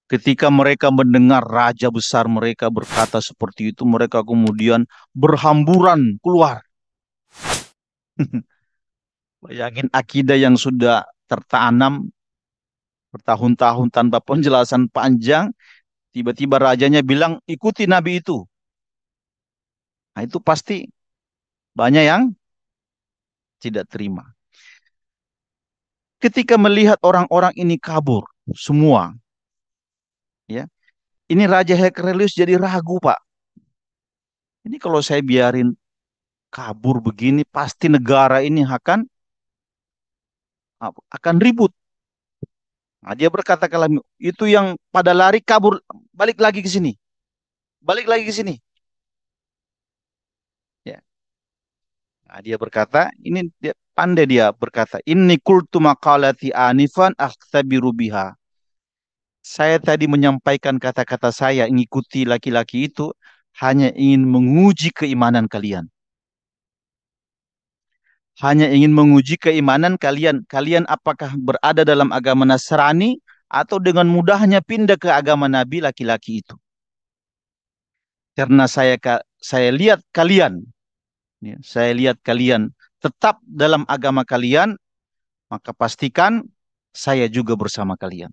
ketika mereka mendengar raja besar mereka berkata seperti itu, mereka kemudian berhamburan keluar. Bayangin akidah yang sudah tertanam bertahun-tahun tanpa penjelasan panjang, tiba-tiba rajanya bilang ikuti nabi itu. Nah, itu pasti banyak yang tidak terima. Ketika melihat orang-orang ini kabur semua, ya, ini Raja Heraklius jadi ragu, Pak. Ini kalau saya biarin kabur begini, pasti negara ini akan ribut. Nah, dia berkata kalau itu yang pada lari kabur, balik lagi ke sini, balik lagi ke sini. Ya. Nah, dia berkata, ini dia pandai dia berkata, inni qultu maqalati anifan akhtabiru biha. Saya tadi menyampaikan kata-kata saya mengikuti laki-laki itu hanya ingin menguji keimanan kalian. Hanya ingin menguji keimanan kalian. Kalian apakah berada dalam agama Nasrani atau dengan mudahnya pindah ke agama Nabi laki-laki itu. Karena saya lihat kalian, ya, saya lihat kalian tetap dalam agama kalian, maka pastikan saya juga bersama kalian.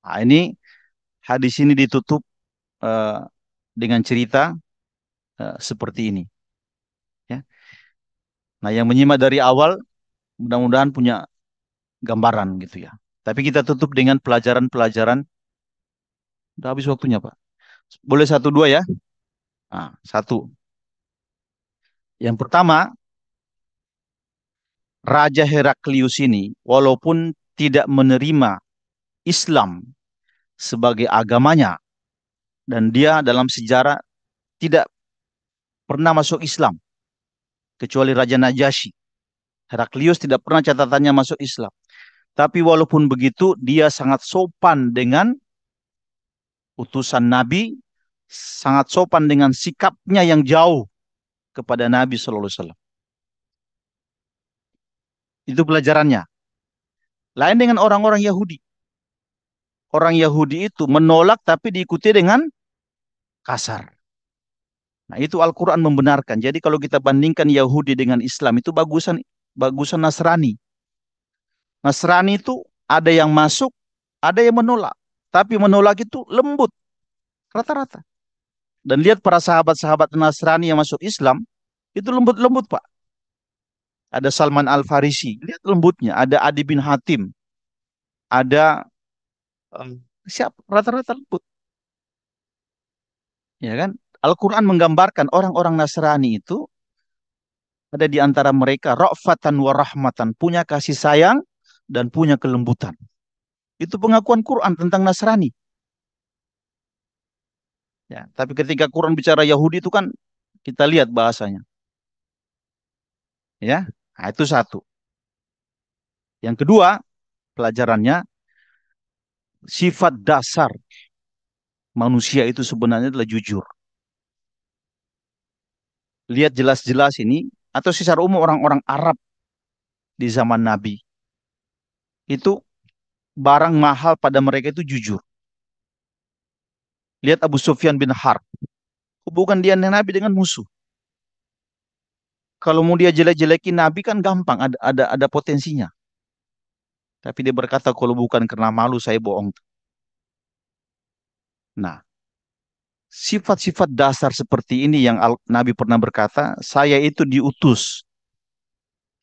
Nah, ini hadis ini ditutup eh, dengan cerita seperti ini. Ya. Nah, yang menyimak dari awal mudah-mudahan punya gambaran gitu ya. Tapi kita tutup dengan pelajaran-pelajaran. Udah habis waktunya, Pak. Boleh satu dua ya? Nah, satu. Yang pertama, Raja Heraklius ini walaupun tidak menerima Islam sebagai agamanya dan dia dalam sejarah tidak pernah masuk Islam kecuali Raja Najasyi. Heraklius tidak pernah catatannya masuk Islam. Tapi walaupun begitu dia sangat sopan dengan utusan Nabi, sangat sopan dengan sikapnya yang jauh kepada Nabi Sallallahu Alaihi Wasallam. Itu pelajarannya. Lain dengan orang-orang Yahudi. Orang Yahudi itu menolak tapi diikuti dengan kasar. Nah, itu Al-Quran membenarkan. Jadi kalau kita bandingkan Yahudi dengan Islam itu bagusan bagusan Nasrani. Nasrani itu ada yang masuk, ada yang menolak. Tapi menolak itu lembut rata-rata. Dan lihat para sahabat-sahabat Nasrani yang masuk Islam itu lembut-lembut, Pak. Ada Salman Al-Farisi, lihat lembutnya. Ada Adi bin Hatim, ada eh, siapa? Rata-rata lembut, ya kan? Al-Quran menggambarkan orang-orang Nasrani itu ada di antara mereka ra'fatan wa rahmatan, punya kasih sayang dan punya kelembutan. Itu pengakuan Quran tentang Nasrani. Ya, tapi ketika Quran bicara Yahudi itu kan kita lihat bahasanya, ya. Nah, itu satu. Yang kedua, pelajarannya sifat dasar manusia itu sebenarnya adalah jujur. Lihat jelas-jelas ini atau secara umum orang-orang Arab di zaman Nabi itu barang mahal pada mereka itu jujur. Lihat Abu Sufyan bin Harb, hubungan dia dengan Nabi dengan musuh. Kalau mau dia jelek-jelekin Nabi kan gampang, ada potensinya. Tapi dia berkata kalau bukan karena malu saya bohong. Nah, sifat-sifat dasar seperti ini yang Nabi pernah berkata, saya itu diutus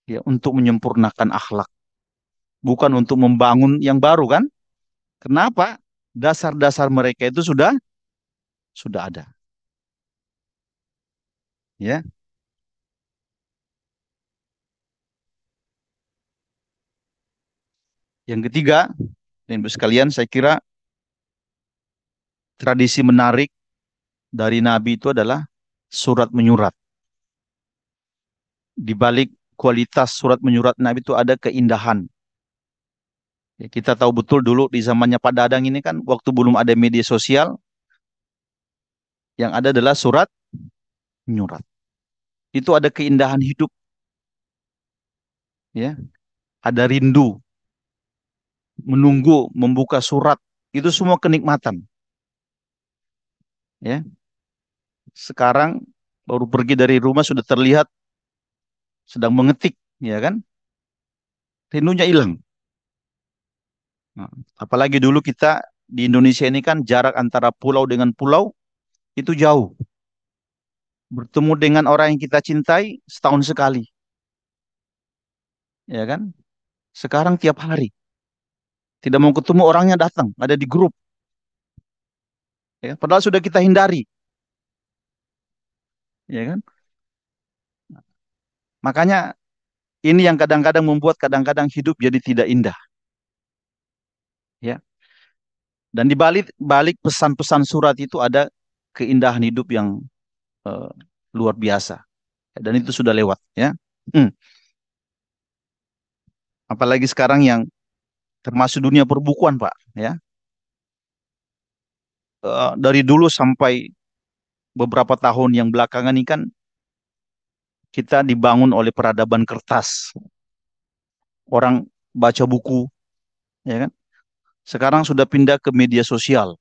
ya untuk menyempurnakan akhlak, bukan untuk membangun yang baru kan? Kenapa? Dasar-dasar mereka itu sudah ada, ya. Yang ketiga, dan ibu sekalian, saya kira tradisi menarik dari Nabi itu adalah surat menyurat. Di balik kualitas surat menyurat Nabi itu ada keindahan. Ya, kita tahu betul dulu di zamannya Pak Dadang ini kan waktu belum ada media sosial, yang ada adalah surat menyurat. Itu ada keindahan hidup, ya. Ada rindu, menunggu, membuka surat. Itu semua kenikmatan, ya. Sekarang baru pergi dari rumah sudah terlihat sedang mengetik, ya kan? Rindunya hilang. Nah, apalagi dulu kita di Indonesia ini kan jarak antara pulau dengan pulau itu jauh. Bertemu dengan orang yang kita cintai setahun sekali, ya kan? Sekarang tiap hari. Tidak mau ketemu orangnya datang, ada di grup, ya. Padahal sudah kita hindari, ya kan? Makanya ini yang kadang-kadang membuat kadang-kadang hidup jadi tidak indah, ya. Dan di balik balik pesan-pesan surat itu ada keindahan hidup yang eh, luar biasa. Dan itu sudah lewat, ya. Hmm. Apalagi sekarang yang termasuk dunia perbukuan, Pak, ya. Dari dulu sampai beberapa tahun yang belakangan ini kan kita dibangun oleh peradaban kertas. Orang baca buku, ya kan? Sekarang sudah pindah ke media sosial.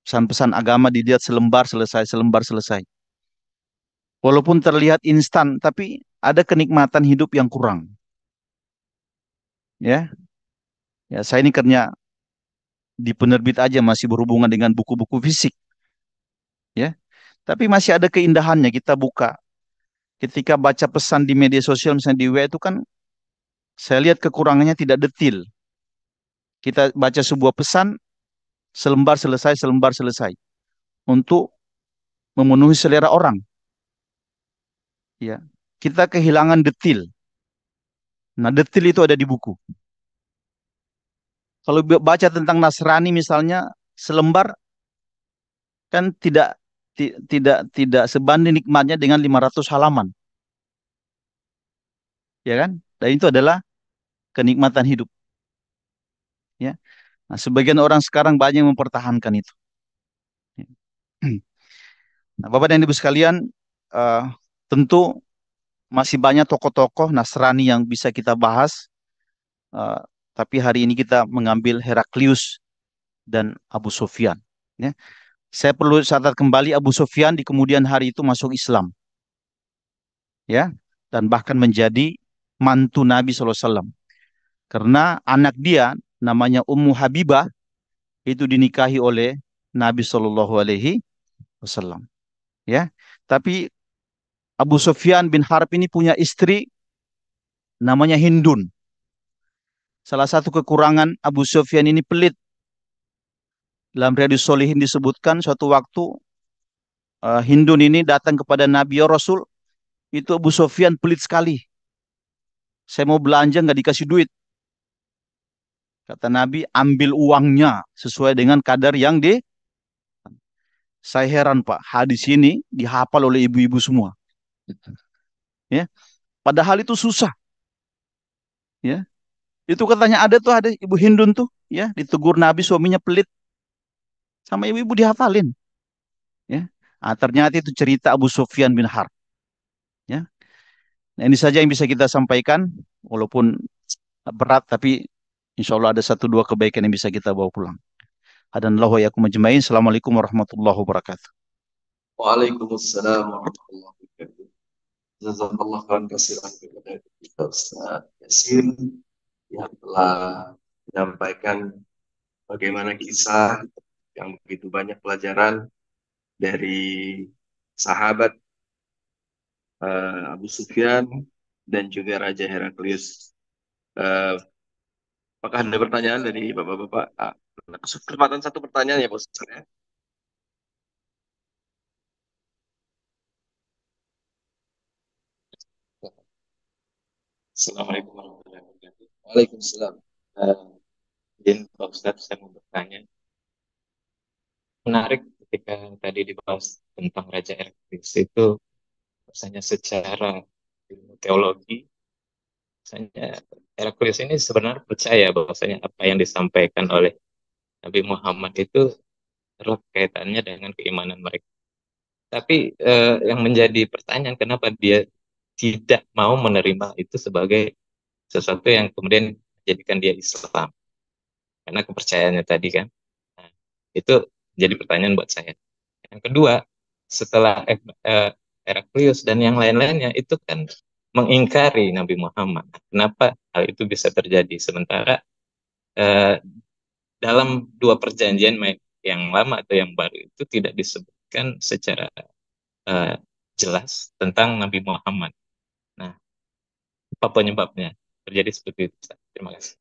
Pesan-pesan agama dilihat selembar selesai, selembar selesai. Walaupun terlihat instan, tapi ada kenikmatan hidup yang kurang. Ya, ya saya ini kerja di penerbit aja masih berhubungan dengan buku-buku fisik, ya. Tapi masih ada keindahannya kita buka. Ketika baca pesan di media sosial misalnya di WA itu kan saya lihat kekurangannya tidak detil. Kita baca sebuah pesan selembar selesai, selembar selesai untuk memenuhi selera orang, ya. Kita kehilangan detil. Nah, detil itu ada di buku. Kalau baca tentang Nasrani misalnya selembar kan tidak sebanding nikmatnya dengan 500 halaman, ya kan? Dan itu adalah kenikmatan hidup, ya. Nah, sebagian orang sekarang banyak yang mempertahankan itu. Nah, Bapak dan Ibu sekalian, eh, tentu masih banyak tokoh-tokoh Nasrani yang bisa kita bahas, eh, tapi hari ini kita mengambil Heraklius dan Abu Sufyan, ya. Saya perlu catat kembali Abu Sufyan di kemudian hari itu masuk Islam, ya, dan bahkan menjadi mantu Nabi SAW. Karena anak dia namanya Ummu Habibah itu dinikahi oleh Nabi Shallallahu Alaihi Wasallam. Ya, tapi Abu Sufyan bin Harb ini punya istri namanya Hindun. Salah satu kekurangan Abu Sufyan ini pelit. Dalam Riyadhus Shalihin disebutkan suatu waktu Hindun ini datang kepada Nabi, ya Rasul, itu Abu Sufyan pelit sekali. Saya mau belanja nggak dikasih duit. Kata Nabi, ambil uangnya sesuai dengan kadar yang di. Saya heran Pak, hadis ini dihafal oleh ibu-ibu semua. Ya, padahal itu susah. Ya, itu katanya ada ibu Hindun tuh, ya, ditegur Nabi suaminya pelit, sama ibu-ibu dihafalin. Ya, nah, ternyata itu cerita Abu Sufyan bin Harb. Ya, nah, ini saja yang bisa kita sampaikan, walaupun berat, tapi insya Allah ada satu dua kebaikan yang bisa kita bawa pulang. Hadanallahu wa iyyakum ajmain. Assalamualaikum warahmatullahi wabarakatuh. Waalaikumsalam warahmatullahi wabarakatuh. Jazakallah khairan kasiran kepada kita Ustaz Yasin yang telah menyampaikan bagaimana kisah yang begitu banyak pelajaran dari sahabat Abu Sufyan dan juga Raja Heraklius. Eh, apakah ada pertanyaan dari Bapak-Bapak? Kesempatan satu pertanyaan ya, Pak Ustaz, ya. Assalamualaikum warahmatullahi wabarakatuh. Waalaikumsalam. Eh, Izin Pak Ustadz, saya mau bertanya. Menarik ketika tadi dibahas tentang Raja Heraklius itu, misalnya secara ilmu teologi, misalnya Heraklius ini sebenarnya percaya bahwasanya apa yang disampaikan oleh Nabi Muhammad itu erat kaitannya dengan keimanan mereka. Tapi yang menjadi pertanyaan kenapa dia tidak mau menerima itu sebagai sesuatu yang kemudian menjadikan dia Islam, karena kepercayaannya tadi kan. Nah, itu jadi pertanyaan buat saya. Yang kedua, setelah Heraklius dan yang lain-lainnya itu kan mengingkari Nabi Muhammad. Kenapa hal itu bisa terjadi? Sementara eh, dalam dua perjanjian yang lama atau yang baru itu tidak disebutkan secara eh, jelas tentang Nabi Muhammad. Nah, apa penyebabnya terjadi seperti itu, Ustaz? Terima kasih.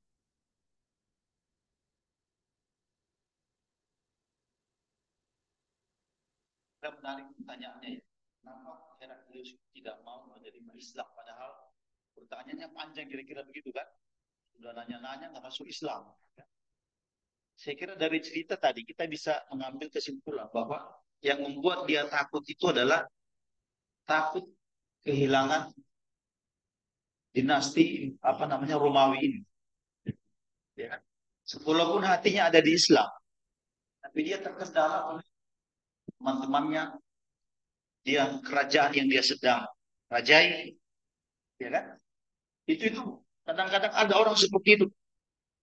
Kita menarik pertanyaannya ya. Kenapa Heraklius tidak mau menerima Islam? Padahal pertanyaannya panjang kira-kira begitu kan? Sudah nanya-nanya nggak masuk Islam. Saya kira dari cerita tadi kita bisa mengambil kesimpulan bahwa yang membuat dia takut itu adalah takut kehilangan dinasti apa namanya Romawi ini. Ya. Walaupun hatinya ada di Islam, tapi dia terkendala oleh teman-temannya, dia kerajaan yang dia sedang rajai, ya kan? Itu kadang-kadang ada orang seperti itu.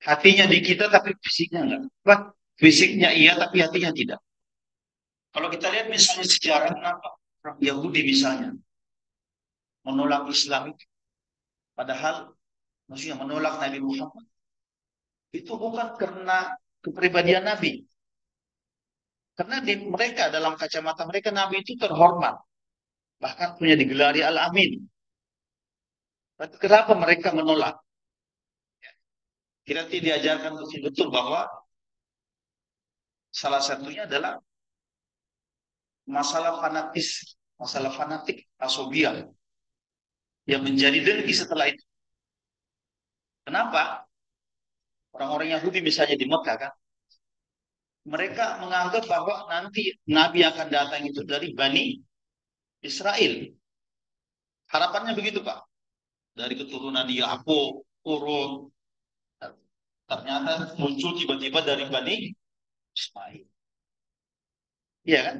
Hatinya di kita tapi fisiknya enggak. Apa? Fisiknya iya tapi hatinya tidak. Kalau kita lihat misalnya sejarah kenapa orang Yahudi misalnya menolak Islam itu, padahal maksudnya menolak Nabi Muhammad itu bukan karena kepribadian Nabi. Karena di mereka dalam kacamata mereka Nabi itu terhormat, bahkan punya digelari Al-Amin. Kenapa mereka menolak? Kita tidak diajarkan betul-betul bahwa salah satunya adalah masalah fanatis, masalah fanatik, asobia yang menjadi dengki setelah itu. Kenapa? Orang-orang Yahudi misalnya di Mekah kan, mereka menganggap bahwa nanti Nabi akan datang itu dari Bani Israel. Harapannya begitu Pak. Dari keturunan Yakub, turun. Ternyata muncul tiba-tiba dari Bani Ismail. Iya kan?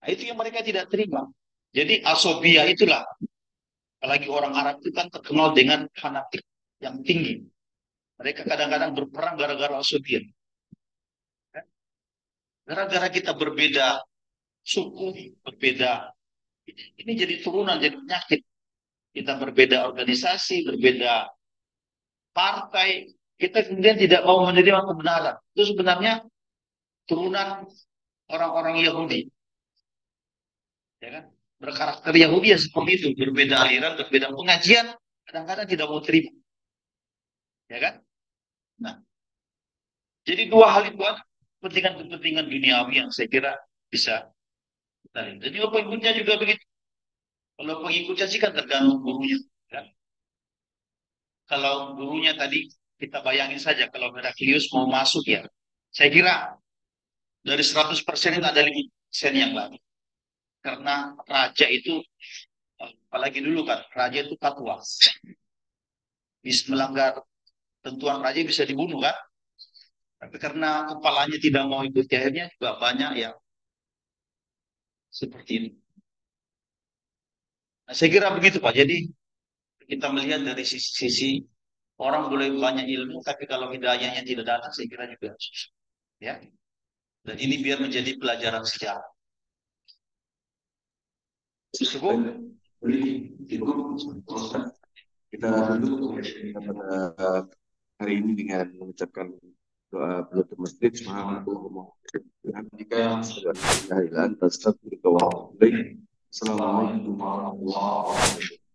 Nah, itu yang mereka tidak terima. Jadi asobia itulah. Apalagi orang Arab itu kan terkenal dengan fanatik yang tinggi. Mereka kadang-kadang berperang gara-gara asobia. Gara-gara kita berbeda suku, berbeda. Ini jadi turunan, jadi penyakit. Kita berbeda organisasi, berbeda partai. Kita kemudian tidak mau menerima kebenaran. Itu sebenarnya turunan orang-orang Yahudi. Ya kan? Berkarakter Yahudi ya seperti itu. Berbeda aliran, berbeda pengajian. Kadang-kadang tidak mau terima. Ya kan? Nah, jadi dua hal itu ada kepentingan-kepentingan duniawi yang saya kira bisa kita lihat. Dan juga pengikutnya juga begitu. Kalau pengikutnya sih kan tergantung gurunya. Ya. Kalau gurunya tadi kita bayangin saja kalau Heraklius mau masuk ya. Saya kira dari 100% itu ada 5% yang lagi. Karena raja itu, apalagi dulu kan, raja itu fatwa. Bisa melanggar tentuan raja bisa dibunuh kan. Tapi karena kepalanya tidak mau ikut, akhirnya juga banyak yang seperti ini. Nah, saya kira begitu Pak. Jadi kita melihat dari sisi orang boleh banyak ilmu, tapi kalau hidayahnya tidak datang, saya kira juga susah. Ya. Dan ini biar menjadi pelajaran sejarah. Cukup? Jadi cukup Ustaz. Kita tutup kita pada hari ini dengan mengucapkan doa penutup masjid. Subhanallah. Jika asyhadu an la ilaha illa anta astaghfiruka wa atubu ilaik. Assalamualaikum warahmatullahi wabarakatuh.